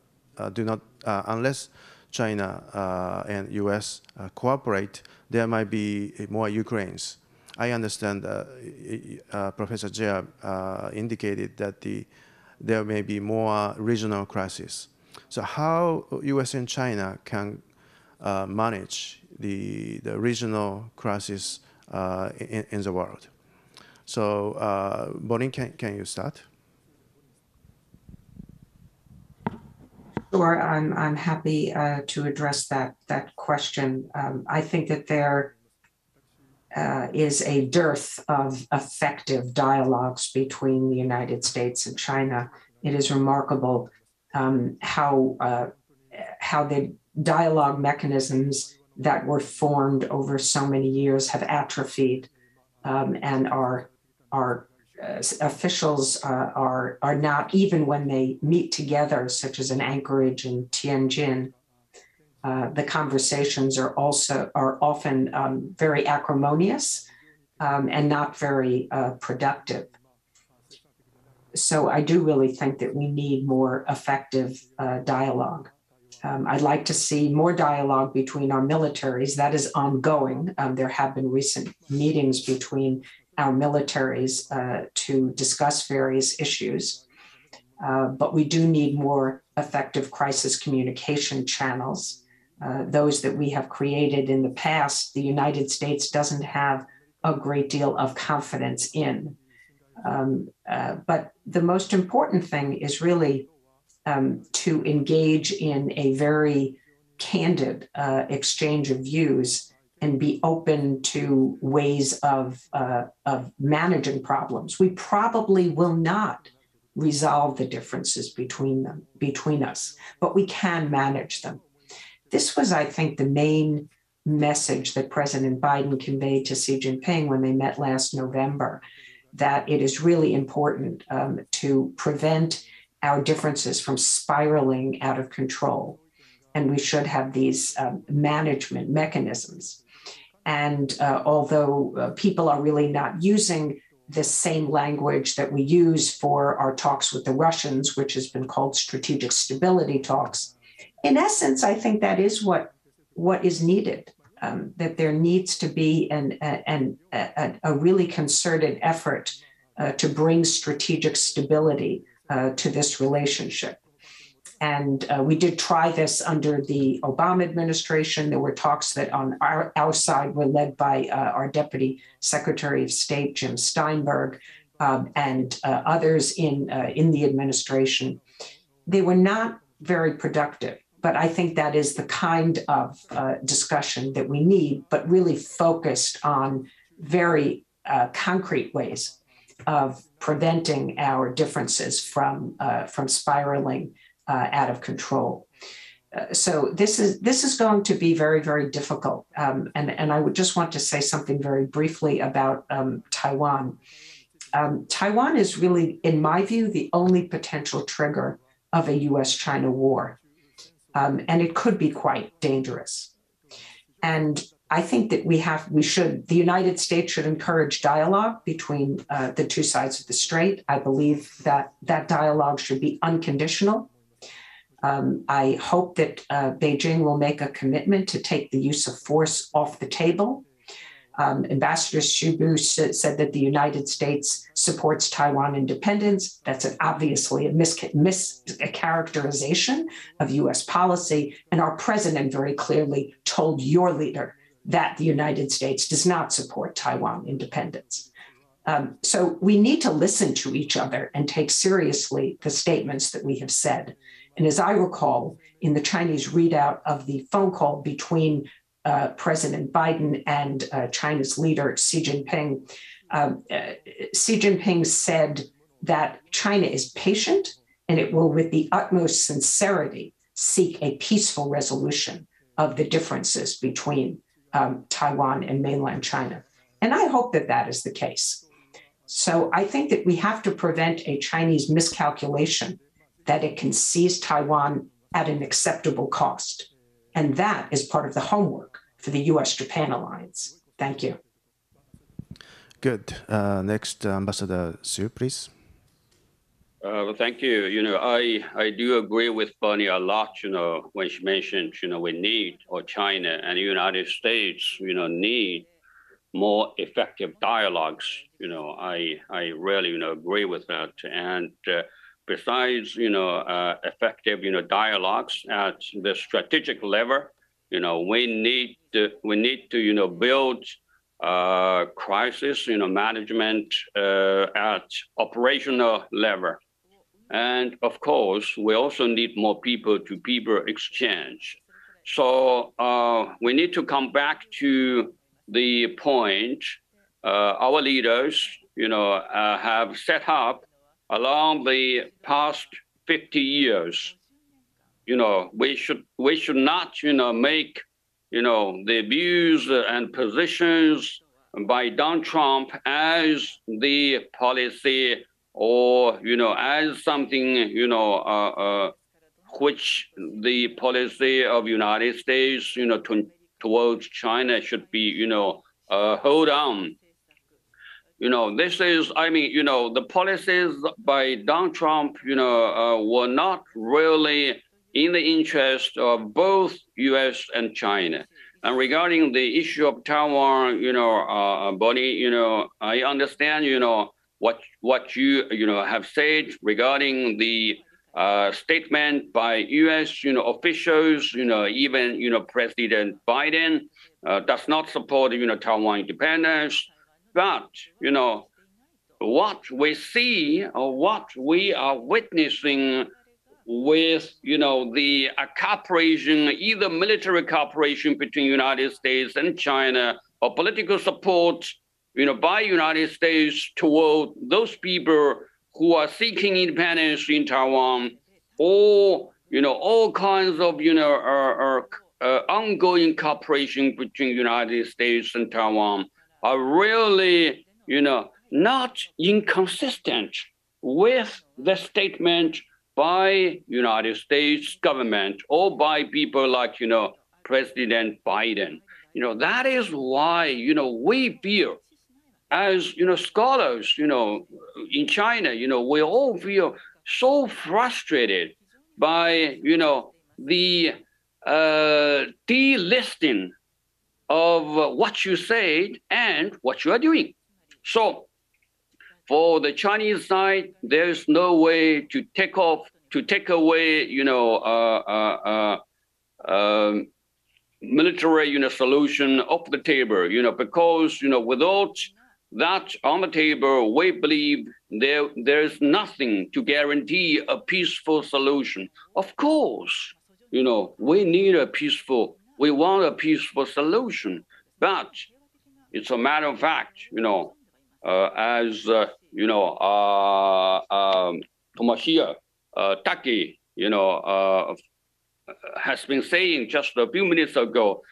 unless China and U.S. Cooperate, there might be more Ukraines. I understand Professor Jia indicated that there may be more regional crises. So how U.S. and China can manage the regional crisis in the world? So, Bonin, can you start? Sure, I'm happy to address that question. I think that there is a dearth of effective dialogues between the United States and China. It is remarkable how the dialogue mechanisms that were formed over so many years have atrophied, and our officials are not, even when they meet together, such as in Anchorage and Tianjin, the conversations are often very acrimonious and not very productive. So I do really think that we need more effective dialogue. I'd like to see more dialogue between our militaries. That is ongoing. There have been recent meetings between our militaries to discuss various issues. But we do need more effective crisis communication channels. Those that we have created in the past, the United States doesn't have a great deal of confidence in. But the most important thing is really to engage in a very candid exchange of views and be open to ways of managing problems. We probably will not resolve the differences between us, but we can manage them. This was, I think, the main message that President Biden conveyed to Xi Jinping when they met last November, that it is really important to prevent our differences from spiraling out of control. And we should have these management mechanisms. And although people are really not using the same language that we use for our talks with the Russians, which has been called strategic stability talks, in essence, I think that is what is needed, that there needs to be a really concerted effort to bring strategic stability to this relationship. And we did try this under the Obama administration. There were talks that on our side were led by our Deputy Secretary of State, Jim Steinberg, and others in the administration. They were not very productive, but I think that is the kind of discussion that we need, but really focused on very concrete ways of preventing our differences from spiraling out of control. So this is going to be very, very difficult. And I would just want to say something very briefly about Taiwan. Taiwan is really, in my view, the only potential trigger of a US-China war. And it could be quite dangerous. And I think that the United States should encourage dialogue between the two sides of the strait. I believe that that dialogue should be unconditional. I hope that Beijing will make a commitment to take the use of force off the table. Ambassador Shubu said that the United States supports Taiwan independence. That's obviously a mischaracterization of US policy. And our president very clearly told your leader that the United States does not support Taiwan independence. So we need to listen to each other and take seriously the statements that we have said. And as I recall, in the Chinese readout of the phone call between President Biden and China's leader, Xi Jinping, Xi Jinping said that China is patient and it will, with the utmost sincerity, seek a peaceful resolution of the differences between Taiwan and mainland China. And I hope that that is the case. So I think that we have to prevent a Chinese miscalculation that it can seize Taiwan at an acceptable cost. And that is part of the homework for the US-Japan alliance. Thank you. Good. Next, Ambassador Xu, please. Thank you. I do agree with Bonnie a lot, when she mentioned, we need, or China and the United States, need more effective dialogues. I really, agree with that. And besides, effective, dialogues at the strategic level, we need to, build crisis, management at operational level. And of course, we also need more people-to-people exchange. So we need to come back to the point our leaders, have set up along the past 50 years. We should not, make, the views and positions by Donald Trump as the policy, or as something which the policy of United States towards China should be hold on. This is, the policies by Donald Trump were not really in the interest of both US and China. And regarding the issue of Taiwan, Bonnie, I understand what you have said regarding the statement by U.S. officials. Even President Biden does not support Taiwan independence. But what we see, or what we are witnessing with the cooperation, either military cooperation between United States and China, or political support by United States toward those people who are seeking independence in Taiwan, or all kinds of ongoing cooperation between United States and Taiwan are really not inconsistent with the statement by United States government or by people like President Biden. That is why we feel, as scholars in China, we all feel so frustrated by the delisting of what you said and what you are doing. So for the Chinese side, there is no way to take away military solution off the table, because without that on the table, we believe there's nothing to guarantee a peaceful solution. Of course, we want a peaceful solution, but it's a matter of fact, as Tomoshia Taki, has been saying just a few minutes ago,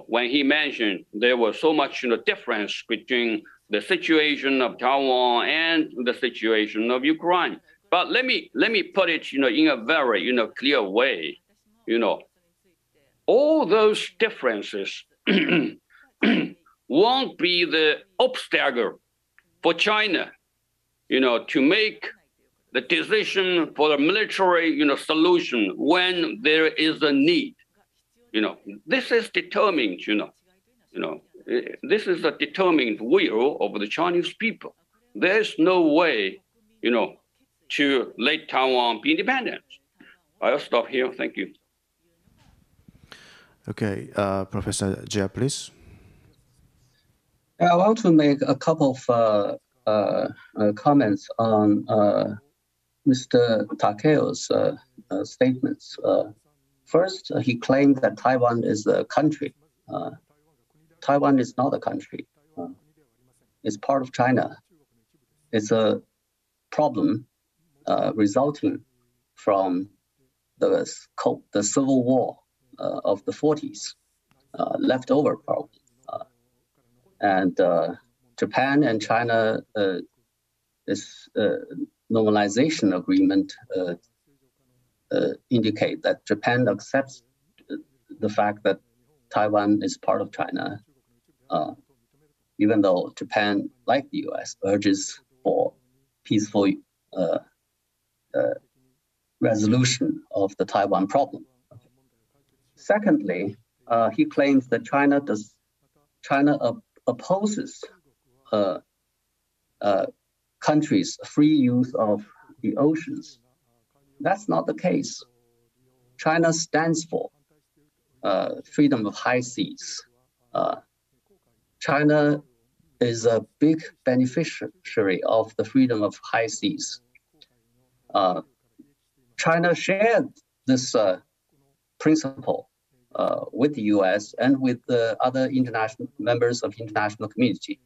when he mentioned there was so much difference between the situation of Taiwan and the situation of Ukraine. But let me put it in a very clear way. All those differences won't be the obstacle for China to make the decision for the military solution when there is a need. This is determined, this is a determined will of the Chinese people. There's no way, to let Taiwan be independent. I'll stop here. Thank you. Okay, Professor Jia, please. I want to make a couple of comments on Mr. Takeo's statements. First, he claimed that Taiwan is a country. Taiwan is not a country. It's part of China. It's a problem resulting from the civil war of the 40s, leftover problem. And Japan and China normalization agreement indicate that Japan accepts the fact that Taiwan is part of China, even though Japan, like the US, urges for peaceful resolution of the Taiwan problem. Secondly, he claims that China opposes countries' free use of the oceans. That's not the case. China stands for freedom of high seas. China is a big beneficiary of the freedom of high seas. China shared this principle with the US and with the other international members of the international community.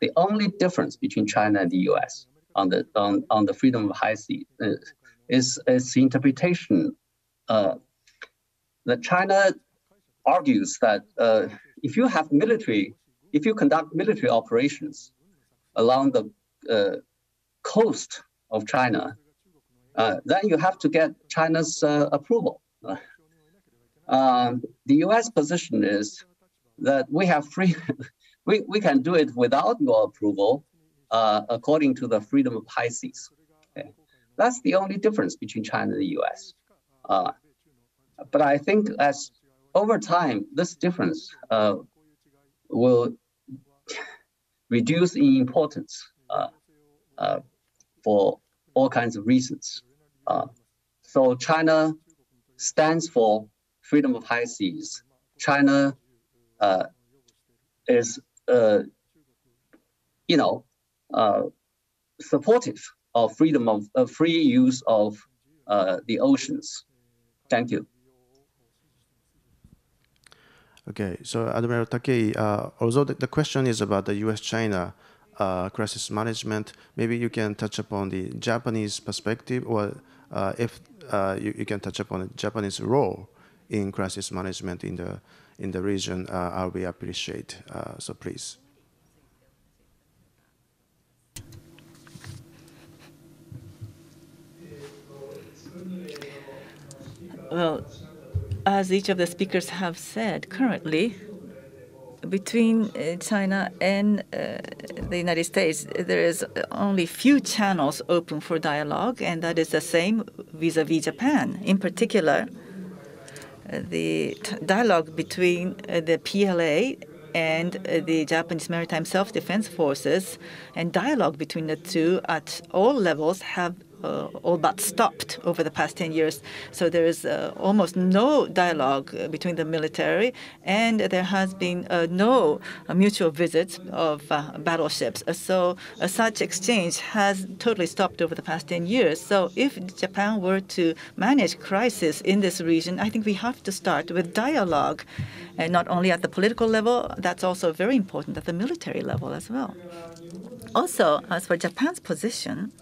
The only difference between China and the US on the freedom of high seas is the interpretation that China argues that if you conduct military operations along the coast of China, then you have to get China's approval. The US position is that we have we can do it without your approval according to the freedom of high seas. Okay. That's the only difference between China and the US. But I think as over time, this difference will reduce in importance for all kinds of reasons. So China stands for freedom of high seas. China is, supportive of freedom of free use of the oceans. Thank you. Okay, so Admiral Takei, although the question is about the U.S.-China crisis management, maybe you can touch upon the Japanese perspective, or if you can touch upon the Japanese role in crisis management in the region, I will appreciate. So please. Well, as each of the speakers have said, currently, between China and the United States, there is only few channels open for dialogue, and that is the same vis-a-vis Japan. In particular, the dialogue between the PLA and the Japanese Maritime Self-Defense Forces, and dialogue between the two at all levels have all but stopped over the past 10 years. So there is almost no dialogue between the military, and there has been no mutual visits of battleships. So such exchange has totally stopped over the past 10 years. So if Japan were to manage crisis in this region, I think we have to start with dialogue, and not only at the political level, that's also very important at the military level as well. Also, as for Japan's position,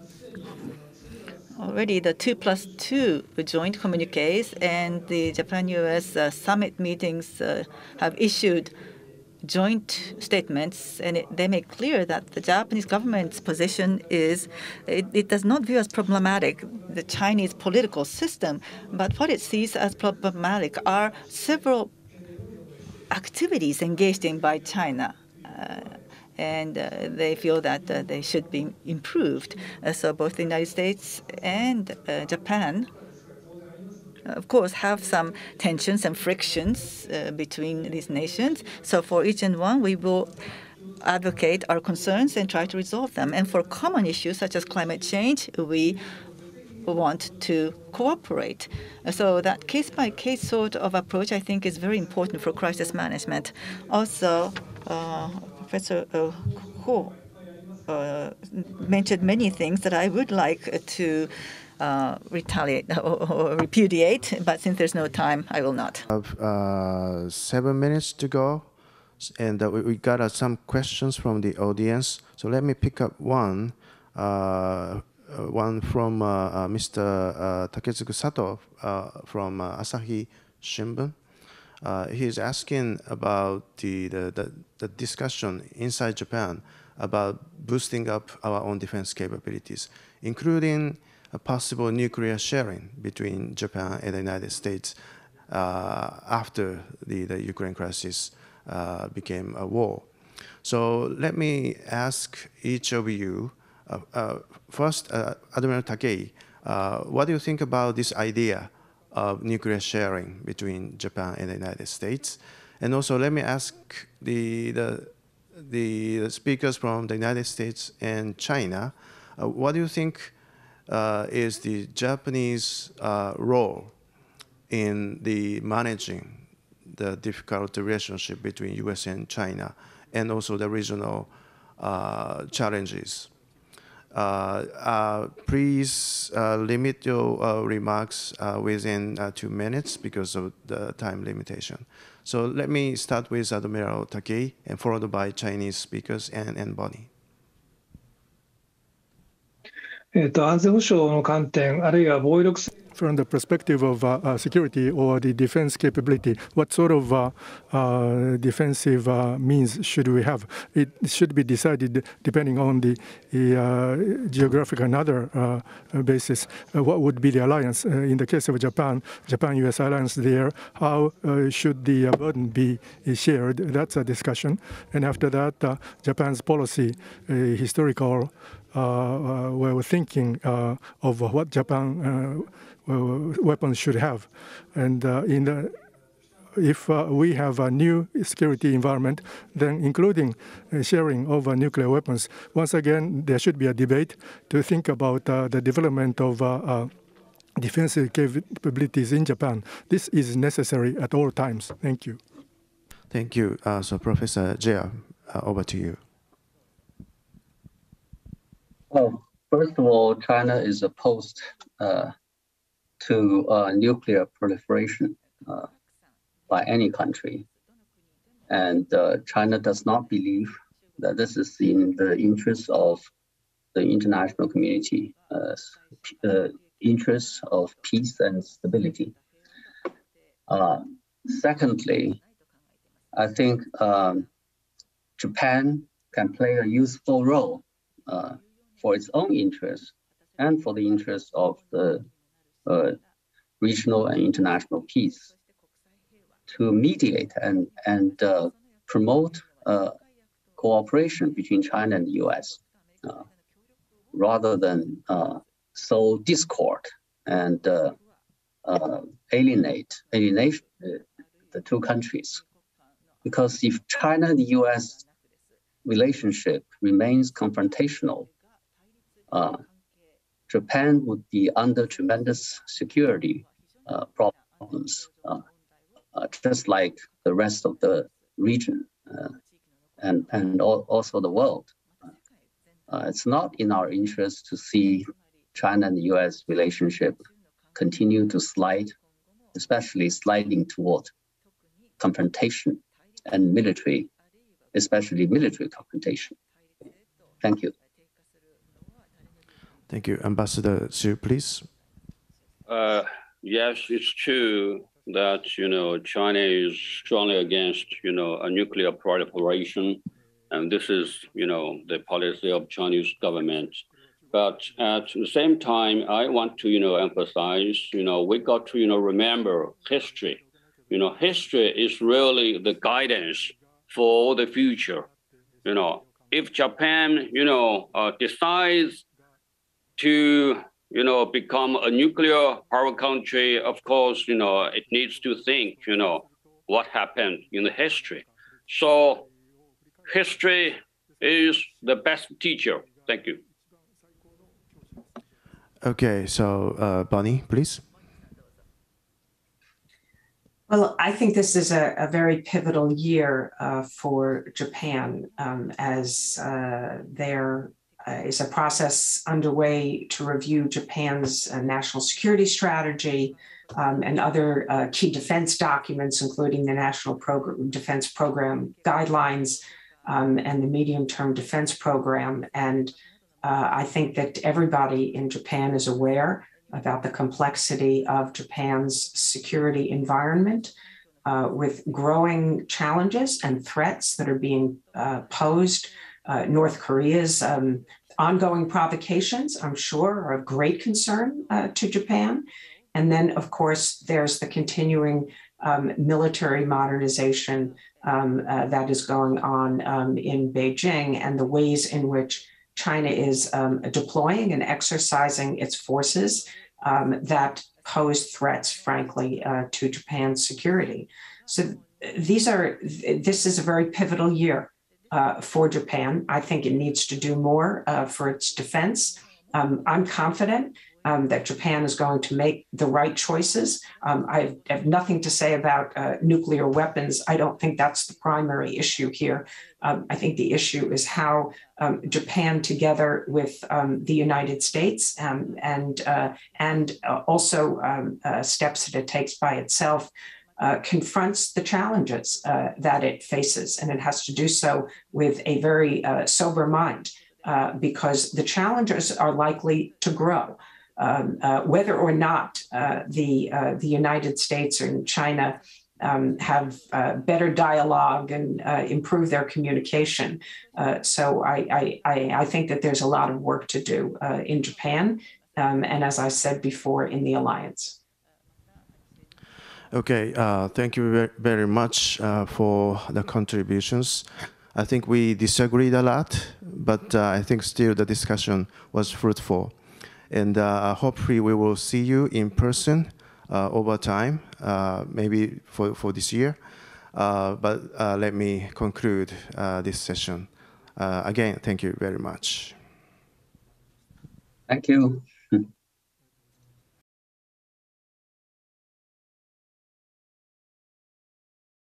already the 2+2 joint communiques and the Japan-US summit meetings have issued joint statements, and they make clear that the Japanese government's position is it does not view as problematic the Chinese political system, but what it sees as problematic are several activities engaged in by China. And they feel that they should be improved. So both the United States and Japan, of course, have some tensions and frictions between these nations. So for each and one, we will advocate our concerns and try to resolve them. And for common issues such as climate change, we want to cooperate. So that case-by-case sort of approach, I think, is very important for crisis management. Also, Professor Ho mentioned many things that I would like to retaliate or repudiate, but since there's no time, I will not. We have 7 minutes to go, and we got some questions from the audience. So let me pick up one from Mr. Takezuku Sato from Asahi Shimbun. He's asking about the discussion inside Japan about boosting up our own defense capabilities, including a possible nuclear sharing between Japan and the United States after the Ukraine crisis became a war. So let me ask each of you, first, Admiral Takei, What do you think about this idea of nuclear sharing between Japan and the United States? And also, let me ask the speakers from the United States and China, what do you think is the Japanese role in the managing the difficult relationship between US and China, and also the regional challenges? Please limit your remarks within 2 minutes because of the time limitation. So let me start with Admiral Takei, and followed by Chinese speakers and Bonnie. 安全保障の観点、あるいは防衛力 From the perspective of security or the defense capability, what sort of defensive means should we have? It should be decided depending on the geographic and other basis. What would be the alliance? In the case of Japan, Japan-US alliance there, how should the burden be shared? That's a discussion. And after that, Japan's policy, historical way of thinking of what Japan weapons should have. And if we have a new security environment, then including sharing of nuclear weapons, once again, there should be a debate to think about the development of defensive capabilities in Japan. This is necessary at all times. Thank you. Thank you. So Professor Jia, over to you. Well, first of all, China is opposed to nuclear proliferation by any country. And China does not believe that this is in the interest of the international community, interests of peace and stability. Secondly, I think Japan can play a useful role for its own interests and for the interests of the regional and international peace to mediate and promote cooperation between China and the US rather than sow discord and alienation the two countries. Because if China and the US relationship remains confrontational, Japan would be under tremendous security problems, just like the rest of the region and also the world. It's not in our interest to see China and the US relationship continue to slide, especially sliding toward confrontation and military, especially military confrontation. Thank you. Thank you. Ambassador Xu, please. Yes, it's true that, China is strongly against, a nuclear proliferation. And this is, the policy of Chinese government. But at the same time, I want to, emphasize, we got to, remember history. History is really the guidance for the future. If Japan, decides to, become a nuclear power country, of course, it needs to think, what happened in the history. So history is the best teacher. Thank you. Okay, so Bonnie, please. Well, I think this is a very pivotal year for Japan as there is a process underway to review Japan's national security strategy and other key defense documents, including the National Defense Program Guidelines and the Medium-Term Defense Program. And I think that everybody in Japan is aware about the complexity of Japan's security environment with growing challenges and threats that are being posed. North Korea's ongoing provocations, I'm sure, are of great concern to Japan. And then, of course, there's the continuing military modernization that is going on in Beijing and the ways in which China is deploying and exercising its forces that pose threats, frankly, to Japan's security. So this is a very pivotal year for Japan. I think it needs to do more for its defense. I'm confident that Japan is going to make the right choices. I have nothing to say about nuclear weapons. I don't think that's the primary issue here. I think the issue is how Japan, together with the United States and also steps that it takes by itself, confronts the challenges that it faces. And it has to do so with a very sober mind, because the challenges are likely to grow. Whether or not the United States and China have better dialogue and improve their communication. So I think that there's a lot of work to do in Japan, and as I said before, in the alliance. Okay, thank you very much for the contributions. I think we disagreed a lot, but I think still the discussion was fruitful. And hopefully we will see you in person over time, maybe for this year. But let me conclude this session. Again, thank you very much. Thank you.